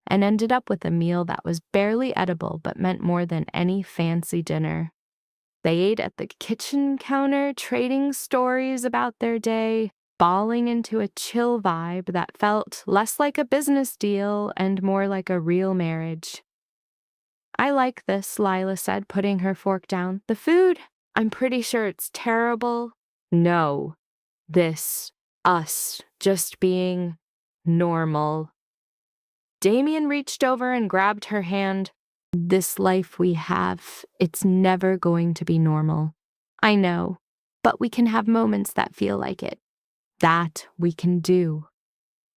and ended up with a meal that was barely edible but meant more than any fancy dinner. They ate at the kitchen counter, trading stories about their day, falling into a chill vibe that felt less like a business deal and more like a real marriage. "I like this," Lila said, putting her fork down. "The food, I'm pretty sure it's terrible." "No, this, us, just being normal." Damien reached over and grabbed her hand. "This life we have, it's never going to be normal. I know, but we can have moments that feel like it. That we can do."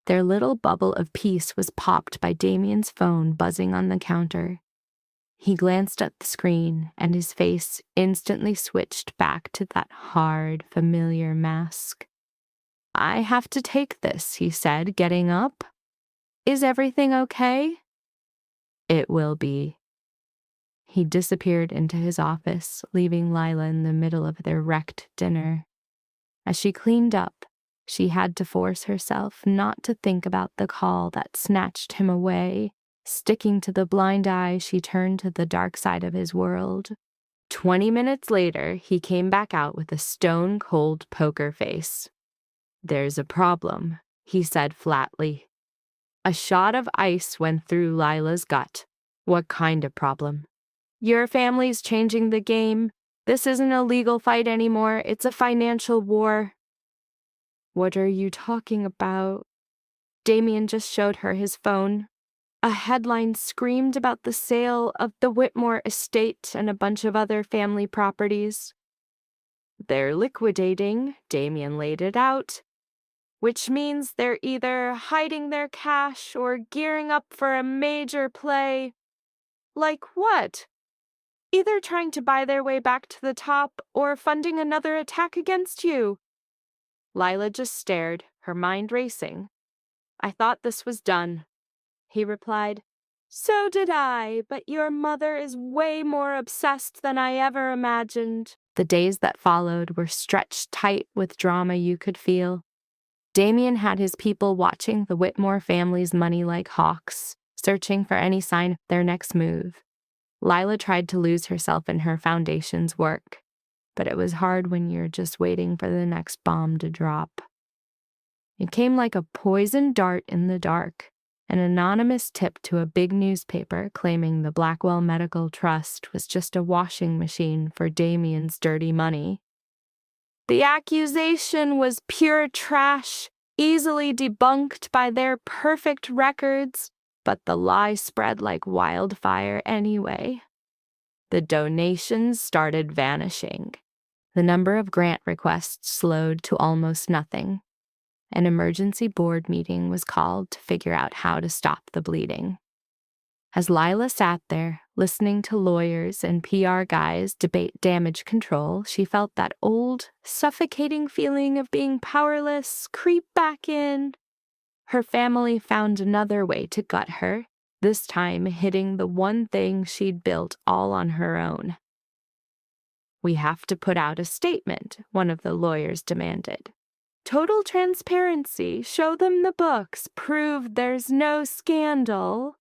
Their little bubble of peace was popped by Damien's phone buzzing on the counter. He glanced at the screen, and his face instantly switched back to that hard, familiar mask. "I have to take this," he said, getting up. "Is everything okay?" "It will be." He disappeared into his office, leaving Lila in the middle of their wrecked dinner. As she cleaned up, she had to force herself not to think about the call that snatched him away. Sticking to the blind eye, she turned to the dark side of his world. 20 minutes later, he came back out with a stone-cold poker face. "There's a problem," he said flatly. A shot of ice went through Lila's gut. "What kind of problem?" "Your family's changing the game. This isn't a legal fight anymore. It's a financial war." "What are you talking about?" Damien just showed her his phone. A headline screamed about the sale of the Whitmore estate and a bunch of other family properties. They're liquidating, Damien laid it out, which means they're either hiding their cash or gearing up for a major play. Like what? Either trying to buy their way back to the top or funding another attack against you. Lila just stared, her mind racing. I thought this was done. He replied, So did I, but your mother is way more obsessed than I ever imagined. The days that followed were stretched tight with drama you could feel. Damien had his people watching the Whitmore family's money like hawks, searching for any sign of their next move. Lila tried to lose herself in her foundation's work, but it was hard when you're just waiting for the next bomb to drop. It came like a poisoned dart in the dark, an anonymous tip to a big newspaper claiming the Blackwell Medical Trust was just a washing machine for Damien's dirty money. The accusation was pure trash, easily debunked by their perfect records, but the lie spread like wildfire anyway. The donations started vanishing. The number of grant requests slowed to almost nothing. An emergency board meeting was called to figure out how to stop the bleeding. As Lila sat there, listening to lawyers and PR guys debate damage control, she felt that old, suffocating feeling of being powerless creep back in. Her family found another way to gut her, this time hitting the one thing she'd built all on her own. We have to put out a statement, one of the lawyers demanded. Total transparency, show them the books, prove there's no scandal.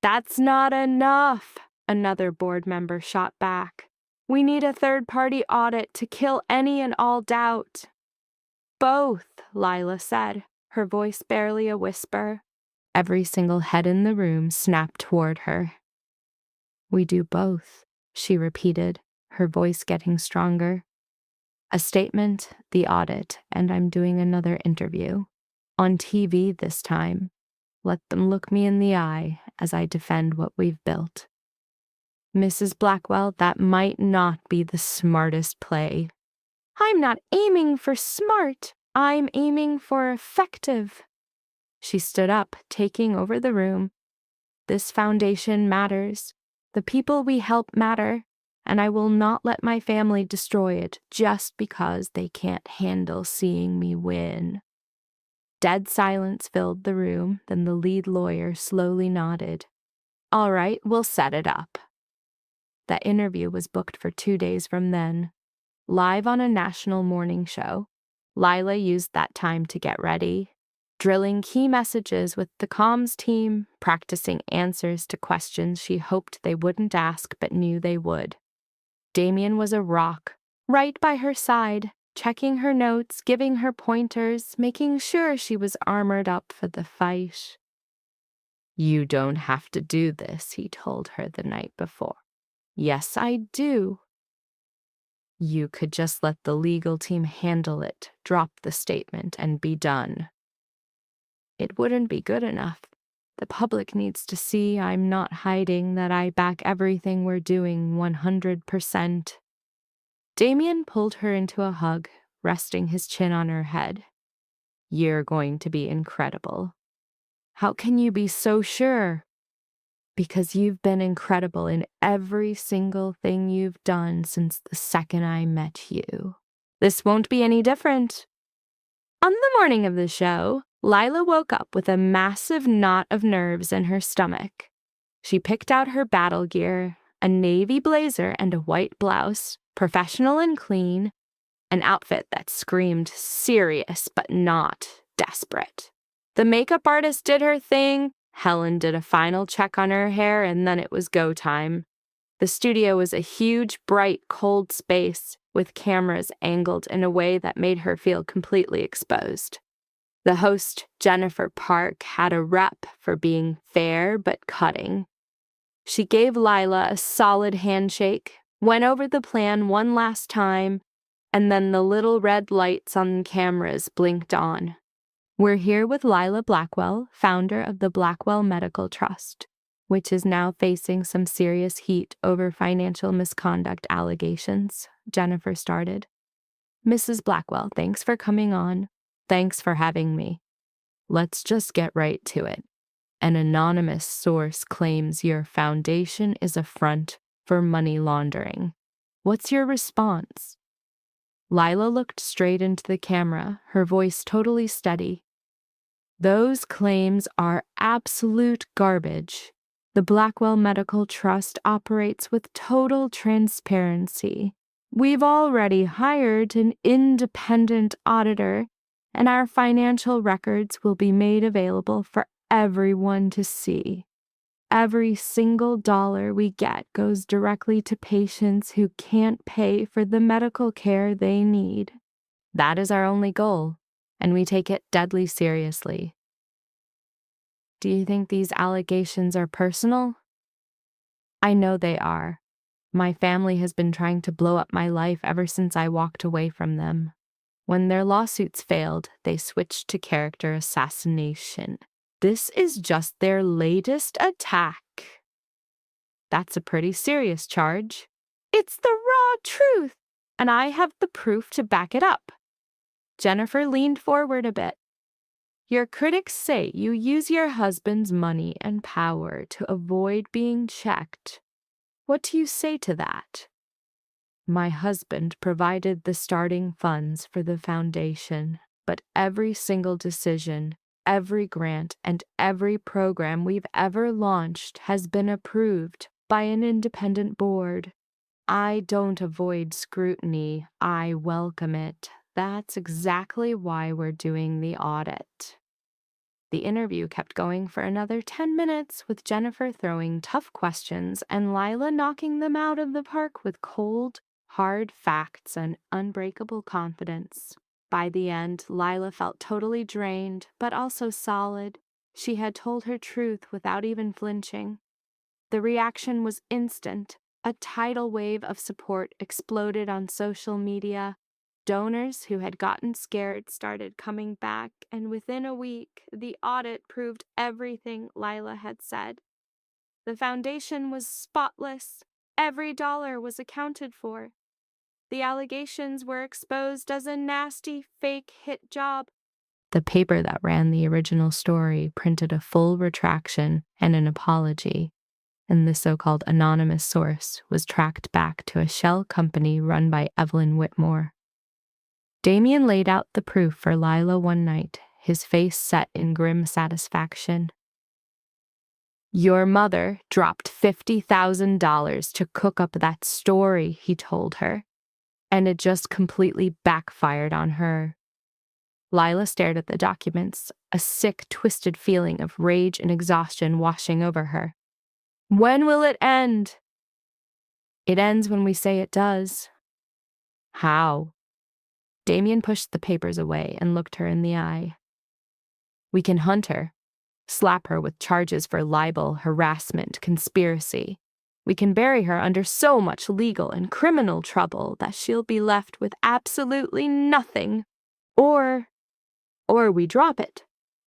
That's not enough, another board member shot back. We need a third-party audit to kill any and all doubt. Both, Lila said, her voice barely a whisper. Every single head in the room snapped toward her. We do both, she repeated, her voice getting stronger. A statement, the audit, and I'm doing another interview. On TV this time. Let them look me in the eye as I defend what we've built. Mrs. Blackwell, that might not be the smartest play. I'm not aiming for smart. I'm aiming for effective. She stood up, taking over the room. This foundation matters. The people we help matter. And I will not let my family destroy it just because they can't handle seeing me win. Dead silence filled the room, then the lead lawyer slowly nodded. All right, we'll set it up. That interview was booked for 2 days from then. Live on a national morning show, Lila used that time to get ready, drilling key messages with the comms team, practicing answers to questions she hoped they wouldn't ask but knew they would. Damien was a rock, right by her side, checking her notes, giving her pointers, making sure she was armored up for the fight. You don't have to do this, he told her the night before. Yes, I do. You could just let the legal team handle it, drop the statement, and be done. It wouldn't be good enough. The public needs to see I'm not hiding, that I back everything we're doing 100%. Damien pulled her into a hug, resting his chin on her head. You're going to be incredible. How can you be so sure? Because you've been incredible in every single thing you've done since the second I met you. This won't be any different. On the morning of the show, Lila woke up with a massive knot of nerves in her stomach. She picked out her battle gear, a navy blazer and a white blouse, professional and clean, an outfit that screamed serious but not desperate. The makeup artist did her thing, Helen did a final check on her hair, and then it was go time. The studio was a huge, bright, cold space with cameras angled in a way that made her feel completely exposed. The host, Jennifer Park, had a rep for being fair but cutting. She gave Lila a solid handshake, went over the plan one last time, and then the little red lights on the cameras blinked on. We're here with Lila Blackwell, founder of the Blackwell Medical Trust, which is now facing some serious heat over financial misconduct allegations, Jennifer started. Mrs. Blackwell, thanks for coming on. Thanks for having me. Let's just get right to it. An anonymous source claims your foundation is a front for money laundering. What's your response? Lila looked straight into the camera, her voice totally steady. Those claims are absolute garbage. The Blackwell Medical Trust operates with total transparency. We've already hired an independent auditor, and our financial records will be made available for everyone to see. Every single dollar we get goes directly to patients who can't pay for the medical care they need. That is our only goal, and we take it deadly seriously. Do you think these allegations are personal? I know they are. My family has been trying to blow up my life ever since I walked away from them. When their lawsuits failed, they switched to character assassination. This is just their latest attack. That's a pretty serious charge. It's the raw truth, and I have the proof to back it up. Jennifer leaned forward a bit. Your critics say you use your husband's money and power to avoid being checked. What do you say to that? My husband provided the starting funds for the foundation, but every single decision, every grant, and every program we've ever launched has been approved by an independent board. I don't avoid scrutiny, I welcome it. That's exactly why we're doing the audit. The interview kept going for another 10 minutes, with Jennifer throwing tough questions and Lila knocking them out of the park with cold, hard facts and unbreakable confidence. By the end, Lila felt totally drained, but also solid. She had told her truth without even flinching. The reaction was instant. A tidal wave of support exploded on social media. Donors who had gotten scared started coming back, and within a week, the audit proved everything Lila had said. The foundation was spotless. Every dollar was accounted for. The allegations were exposed as a nasty, fake hit job. The paper that ran the original story printed a full retraction and an apology, and the so-called anonymous source was tracked back to a shell company run by Evelyn Whitmore. Damien laid out the proof for Lila one night, his face set in grim satisfaction. Your mother dropped $50,000 to cook up that story, he told her, and it just completely backfired on her. Lila stared at the documents, a sick, twisted feeling of rage and exhaustion washing over her. When will it end? It ends when we say it does. How? Damien pushed the papers away and looked her in the eye. We can hunt her, slap her with charges for libel, harassment, conspiracy. We can bury her under so much legal and criminal trouble that she'll be left with absolutely nothing. Or we drop it,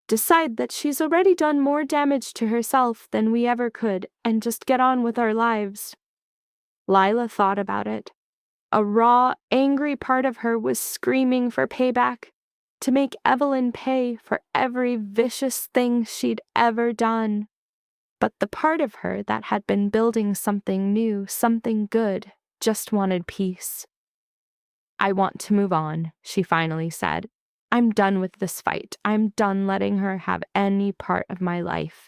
decide that she's already done more damage to herself than we ever could, and just get on with our lives. Lila thought about it. A raw, angry part of her was screaming for payback, to make Evelyn pay for every vicious thing she'd ever done. But the part of her that had been building something new, something good, just wanted peace. I want to move on, she finally said. I'm done with this fight. I'm done letting her have any part of my life.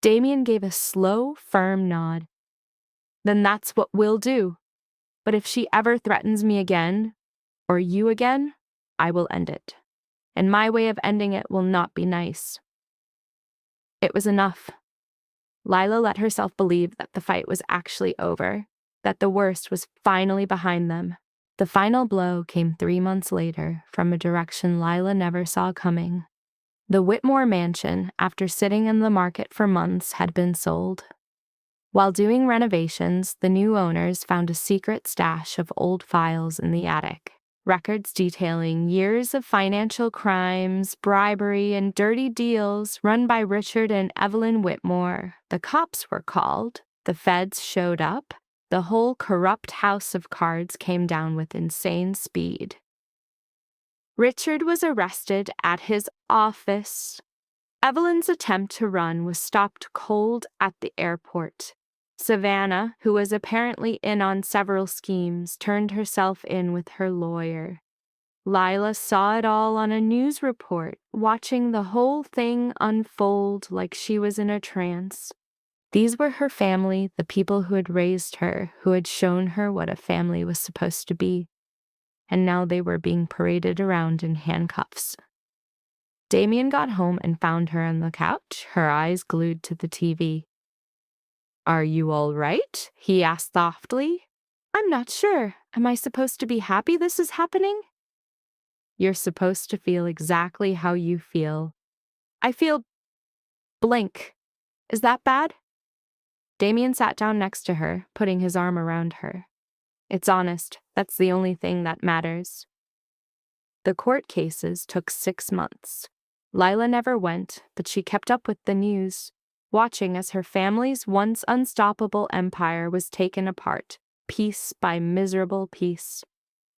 Damien gave a slow, firm nod. Then that's what we'll do. But if she ever threatens me again, or you again, I will end it. And my way of ending it will not be nice. It was enough. Lila let herself believe that the fight was actually over, that the worst was finally behind them. The final blow came 3 months later from a direction Lila never saw coming. The Whitmore mansion, after sitting in the market for months, had been sold. While doing renovations, the new owners found a secret stash of old files in the attic. records detailing years of financial crimes, bribery, and dirty deals run by Richard and Evelyn Whitmore. The cops were called, the feds showed up, the whole corrupt house of cards came down with insane speed. Richard was arrested at his office. Evelyn's attempt to run was stopped cold at the airport. Savannah, who was apparently in on several schemes, turned herself in with her lawyer. Lila saw it all on a news report, watching the whole thing unfold like she was in a trance. These were her family, the people who had raised her, who had shown her what a family was supposed to be. And now they were being paraded around in handcuffs. Damien got home and found her on the couch, her eyes glued to the TV. "Are you all right?" he asked softly. "I'm not sure. Am I supposed to be happy this is happening?" "You're supposed to feel exactly how you feel." "I feel blank. Is that bad?" Damien sat down next to her, putting his arm around her. "It's honest. That's the only thing that matters." The court cases took 6 months. Lila never went, but she kept up with the news, watching as her family's once unstoppable empire was taken apart, piece by miserable piece.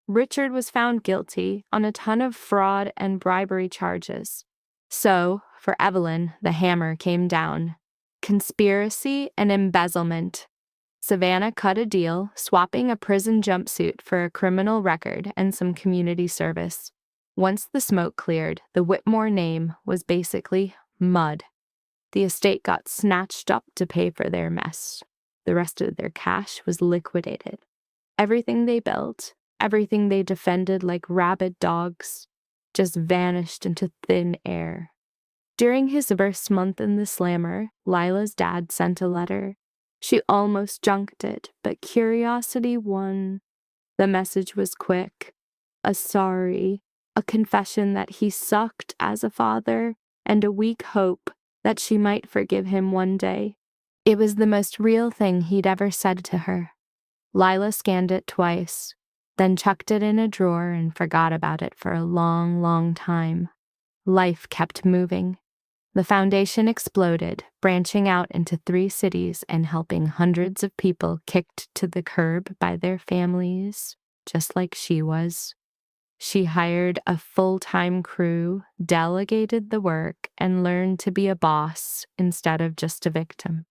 Richard was found guilty on a ton of fraud and bribery charges. So, for Evelyn, the hammer came down. Conspiracy and embezzlement. Savannah cut a deal, swapping a prison jumpsuit for a criminal record and some community service. Once the smoke cleared, the Whitmore name was basically mud. The estate got snatched up to pay for their mess. The rest of their cash was liquidated. Everything they built, everything they defended like rabid dogs, just vanished into thin air. During his first month in the slammer, Lila's dad sent a letter. She almost junked it, but curiosity won. The message was quick. A sorry, a confession that he sucked as a father, and a weak hope that she might forgive him one day. It was the most real thing he'd ever said to her. Lila scanned it twice, then chucked it in a drawer and forgot about it for a long, long time. Life kept moving. The foundation exploded, branching out into 3 cities and helping hundreds of people kicked to the curb by their families, just like she was. She hired a full-time crew, delegated the work, and learned to be a boss instead of just a victim.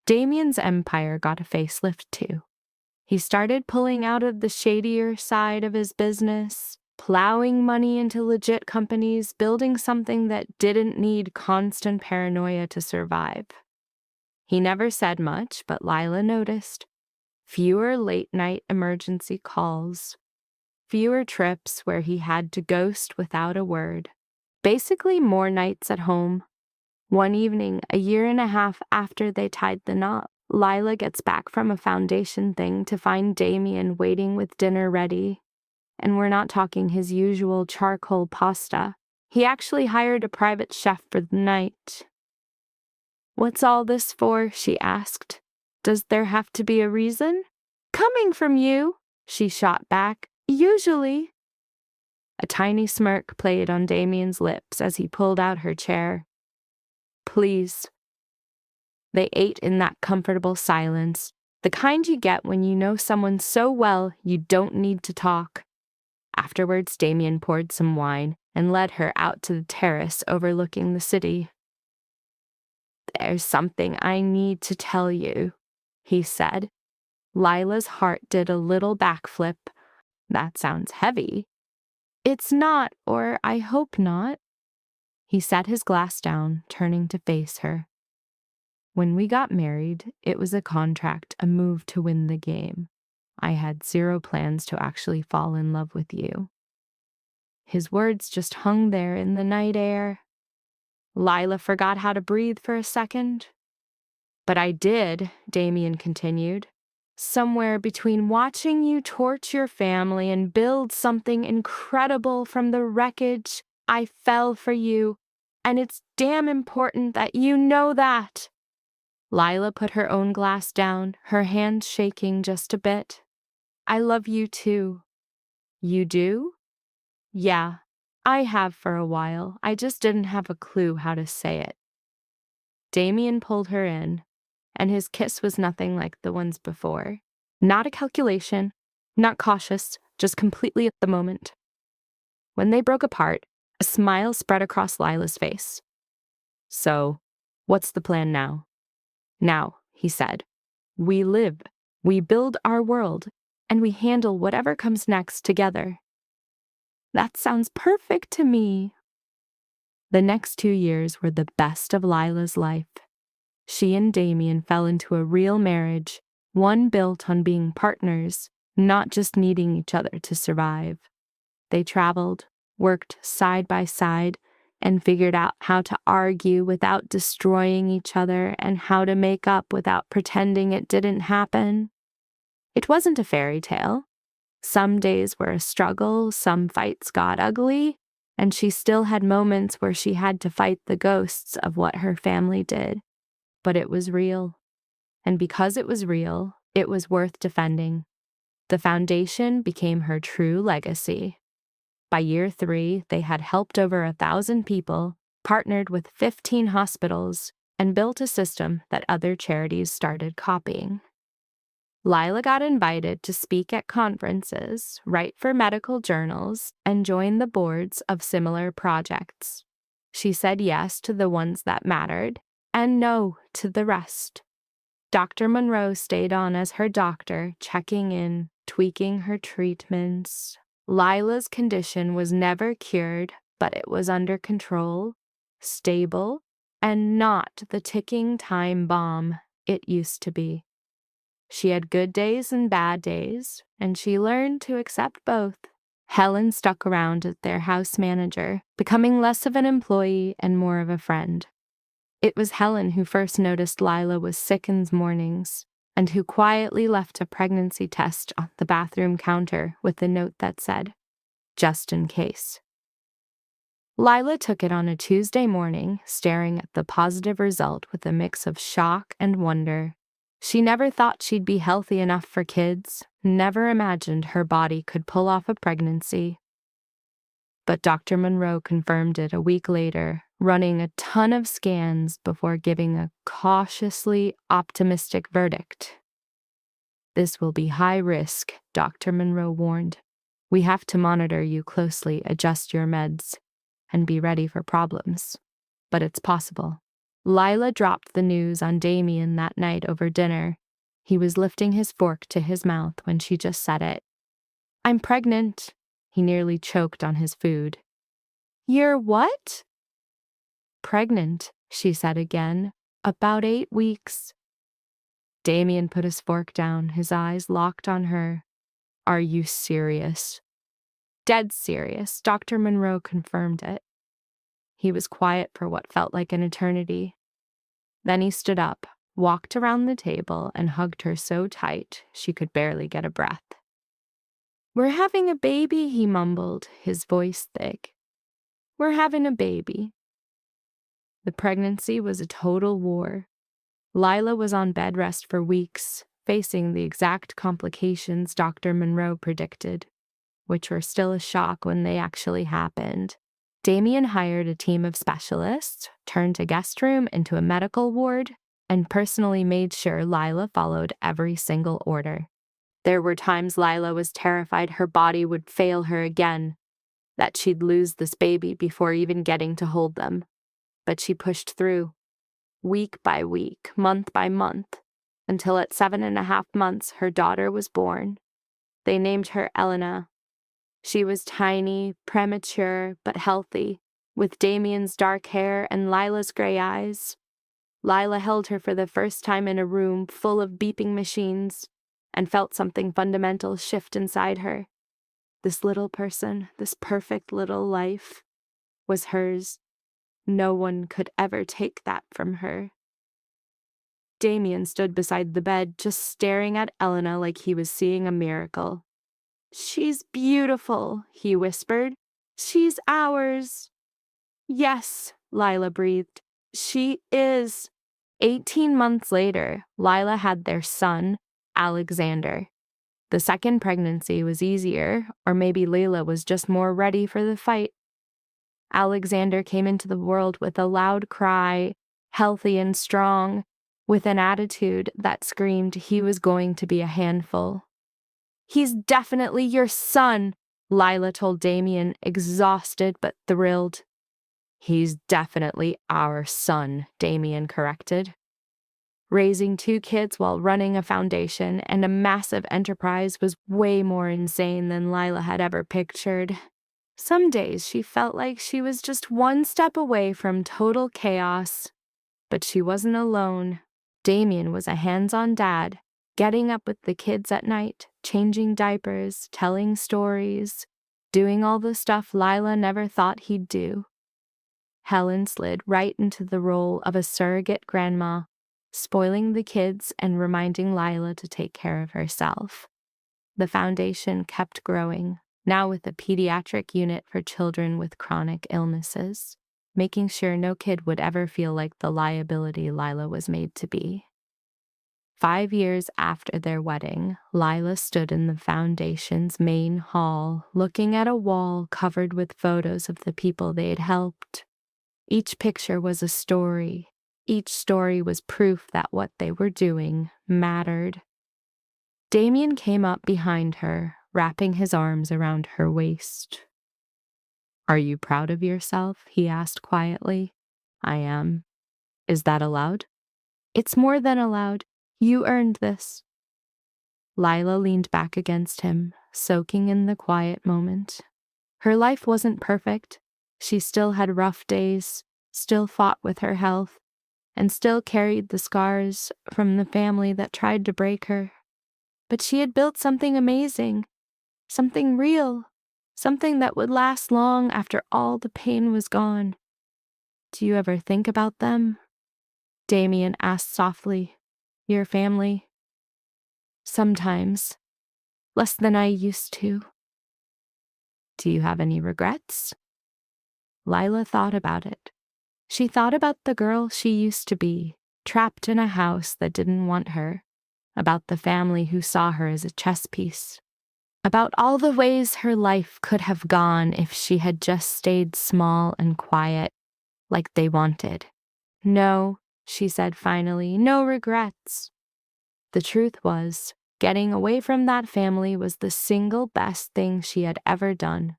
Damien's empire got a facelift too. He started pulling out of the shadier side of his business, plowing money into legit companies, building something that didn't need constant paranoia to survive. He never said much, but Lila noticed. Fewer late-night emergency calls. Fewer trips where he had to ghost without a word. Basically more nights at home. One evening, a year and a half after they tied the knot, Lila gets back from a foundation thing to find Damien waiting with dinner ready. And we're not talking his usual charcoal pasta. He actually hired a private chef for the night. "What's all this for?" she asked. "Does there have to be a reason?" "Coming from you," she shot back. "Usually." A tiny smirk played on Damien's lips as he pulled out her chair. "Please." They ate in that comfortable silence, the kind you get when you know someone so well you don't need to talk. Afterwards, Damien poured some wine and led her out to the terrace overlooking the city. "There's something I need to tell you," he said. Lila's heart did a little backflip. That sounds heavy. "It's not, or I hope not." He set his glass down, turning to face her. "When we got married, it was a contract, a move to win the game. I had 0 plans to actually fall in love with you." His words just hung there in the night air. Lila forgot how to breathe for a second. "But I did," Damien continued. "Somewhere between watching you torch your family and build something incredible from the wreckage, I fell for you. And it's damn important that you know that." Lila put her own glass down, her hands shaking just a bit. "I love you too." You do? Yeah, I have for a while. I just didn't have a clue how to say it. Damien pulled her in, and his kiss was nothing like the ones before. Not a calculation, not cautious, just completely at the moment. When they broke apart, a smile spread across Lila's face. So, what's the plan now? Now, he said, we live, we build our world, and we handle whatever comes next together. That sounds perfect to me. The next 2 years were the best of Lila's life. She and Damien fell into a real marriage, one built on being partners, not just needing each other to survive. They traveled, worked side by side, and figured out how to argue without destroying each other and how to make up without pretending it didn't happen. It wasn't a fairy tale. Some days were a struggle, some fights got ugly, and she still had moments where she had to fight the ghosts of what her family did. But it was real. And because it was real, it was worth defending. The foundation became her true legacy. By year 3, they had helped over 1,000 people, partnered with 15 hospitals, and built a system that other charities started copying. Lila got invited to speak at conferences, write for medical journals, and join the boards of similar projects. She said yes to the ones that mattered, and no to the rest. Dr. Monroe stayed on as her doctor, checking in, tweaking her treatments. Lila's condition was never cured, but it was under control, stable, and not the ticking time bomb it used to be. She had good days and bad days, and she learned to accept both. Helen stuck around as their house manager, becoming less of an employee and more of a friend. It was Helen who first noticed Lila was sick in mornings, and who quietly left a pregnancy test on the bathroom counter with a note that said, "Just in case." Lila took it on a Tuesday morning, staring at the positive result with a mix of shock and wonder. She never thought she'd be healthy enough for kids, never imagined her body could pull off a pregnancy. But Dr. Monroe confirmed it a week later, running a ton of scans before giving a cautiously optimistic verdict. "This will be high risk," Dr. Monroe warned. "We have to monitor you closely, adjust your meds, and be ready for problems. But it's possible." Lila dropped the news on Damien that night over dinner. He was lifting his fork to his mouth when she just said it. "I'm pregnant." He nearly choked on his food. "You're what?" "Pregnant," she said again. "About 8 weeks." Damien put his fork down, his eyes locked on her. "Are you serious?" "Dead serious," Dr. Monroe confirmed it. He was quiet for what felt like an eternity. Then he stood up, walked around the table, and hugged her so tight she could barely get a breath. "We're having a baby," he mumbled, his voice thick. "We're having a baby." The pregnancy was a total war. Lila was on bed rest for weeks, facing the exact complications Dr. Monroe predicted, which were still a shock when they actually happened. Damien hired a team of specialists, turned a guest room into a medical ward, and personally made sure Lila followed every single order. There were times Lila was terrified her body would fail her again, that she'd lose this baby before even getting to hold them. But she pushed through, week by week, month by month, until at 7.5 months her daughter was born. They named her Elena. She was tiny, premature, but healthy, with Damien's dark hair and Lila's gray eyes. Lila held her for the first time in a room full of beeping machines and felt something fundamental shift inside her. This little person, this perfect little life, was hers. No one could ever take that from her. Damien stood beside the bed, just staring at Elena like he was seeing a miracle. "She's beautiful," he whispered. "She's ours." "Yes," Lila breathed. "She is." 18 months later, Lila had their son, Alexander. The second pregnancy was easier, or maybe Lila was just more ready for the fight. Alexander came into the world with a loud cry, healthy and strong, with an attitude that screamed he was going to be a handful. "He's definitely your son," Lila told Damien, exhausted but thrilled. "He's definitely our son," Damien corrected. Raising 2 kids while running a foundation and a massive enterprise was way more insane than Lila had ever pictured. Some days she felt like she was just one step away from total chaos. But she wasn't alone. Damien was a hands-on dad, getting up with the kids at night, changing diapers, telling stories, doing all the stuff Lila never thought he'd do. Helen slid right into the role of a surrogate grandma, spoiling the kids and reminding Lila to take care of herself. The foundation kept growing, now with a pediatric unit for children with chronic illnesses, making sure no kid would ever feel like the liability Lila was made to be. 5 years after their wedding, Lila stood in the foundation's main hall, looking at a wall covered with photos of the people they'd helped. Each picture was a story. Each story was proof that what they were doing mattered. Damien came up behind her, wrapping his arms around her waist. "Are you proud of yourself?" he asked quietly. "I am." "Is that allowed?" "It's more than allowed. You earned this." Lila leaned back against him, soaking in the quiet moment. Her life wasn't perfect. She still had rough days, still fought with her health, and still carried the scars from the family that tried to break her. But she had built something amazing, something real, something that would last long after all the pain was gone. "Do you ever think about them?" Damien asked softly. "Your family?" "Sometimes. Less than I used to." "Do you have any regrets?" Lila thought about it. She thought about the girl she used to be, trapped in a house that didn't want her, about the family who saw her as a chess piece, about all the ways her life could have gone if she had just stayed small and quiet, like they wanted. "No," she said finally, "no regrets." The truth was, getting away from that family was the single best thing she had ever done.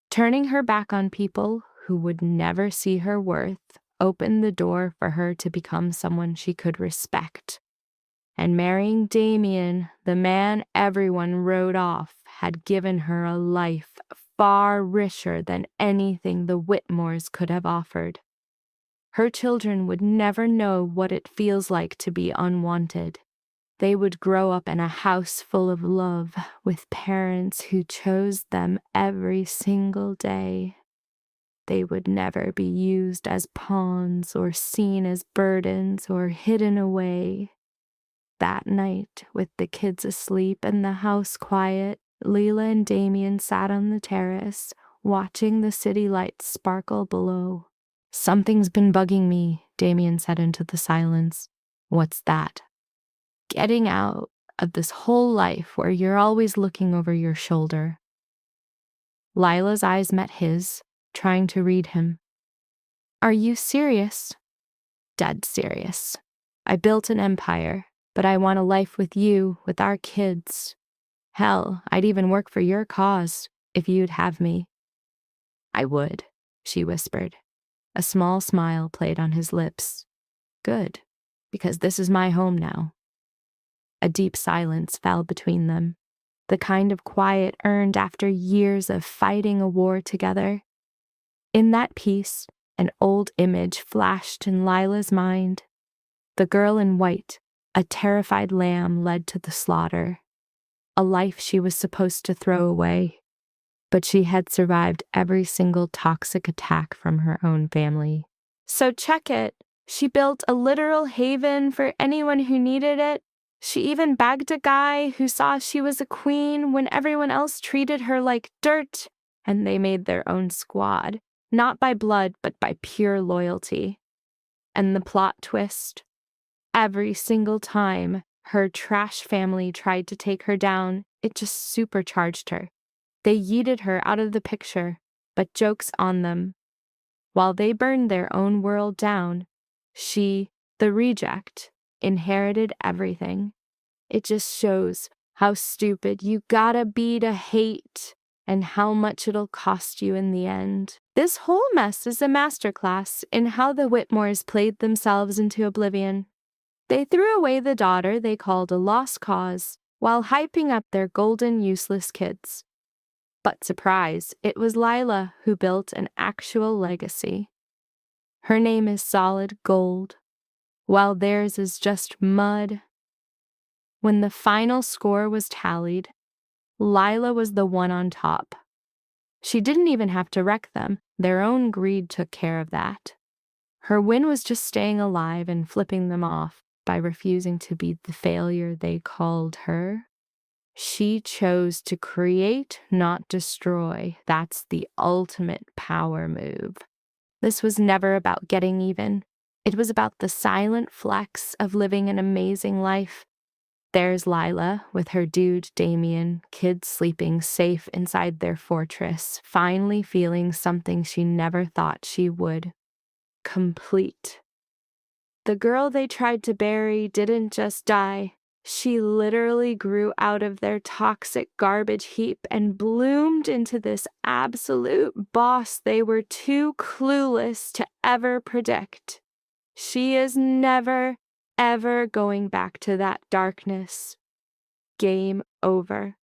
Turning her back on people who would never see her worth opened the door for her to become someone she could respect. And marrying Damien, the man everyone wrote off, had given her a life far richer than anything the Whitmores could have offered. Her children would never know what it feels like to be unwanted. They would grow up in a house full of love, with parents who chose them every single day. They would never be used as pawns or seen as burdens or hidden away. That night, with the kids asleep and the house quiet, Lila and Damien sat on the terrace, watching the city lights sparkle below. "Something's been bugging me," Damien said into the silence. "What's that?" "Getting out of this whole life where you're always looking over your shoulder." Lila's eyes met his, trying to read him. "Are you serious?" "Dead serious. I built an empire, but I want a life with you, with our kids. Hell, I'd even work for your cause, if you'd have me." "I would," she whispered. A small smile played on his lips. "Good, because this is my home now." A deep silence fell between them, the kind of quiet earned after years of fighting a war together. In that peace, an old image flashed in Lila's mind. The girl in white, a terrified lamb led to the slaughter. A life she was supposed to throw away. But she had survived every single toxic attack from her own family. So check it. She built a literal haven for anyone who needed it. She even bagged a guy who saw she was a queen when everyone else treated her like dirt. And they made their own squad, not by blood, but by pure loyalty. And the plot twist? Every single time, Her trash family tried to take her down. It just supercharged her. They yeeted her out of the picture, but joke's on them. While they burned their own world down, she, the reject, inherited everything. It just shows how stupid you gotta be to hate and how much it'll cost you in the end. This whole mess is a masterclass in how the Whitmores played themselves into oblivion. They threw away the daughter they called a lost cause while hyping up their golden, useless kids. But surprise, it was Lila who built an actual legacy. Her name is solid gold, while theirs is just mud. When the final score was tallied, Lila was the one on top. She didn't even have to wreck them. Their own greed took care of that. Her win was just staying alive and flipping them off by refusing to be the failure they called her. She chose to create, not destroy. That's the ultimate power move. This was never about getting even. It was about the silent flex of living an amazing life. There's Lila with her dude Damien, kids sleeping safe inside their fortress, finally feeling something she never thought she would. Complete. The girl they tried to bury didn't just die. She literally grew out of their toxic garbage heap and bloomed into this absolute boss they were too clueless to ever predict. She is never, ever going back to that darkness. Game over.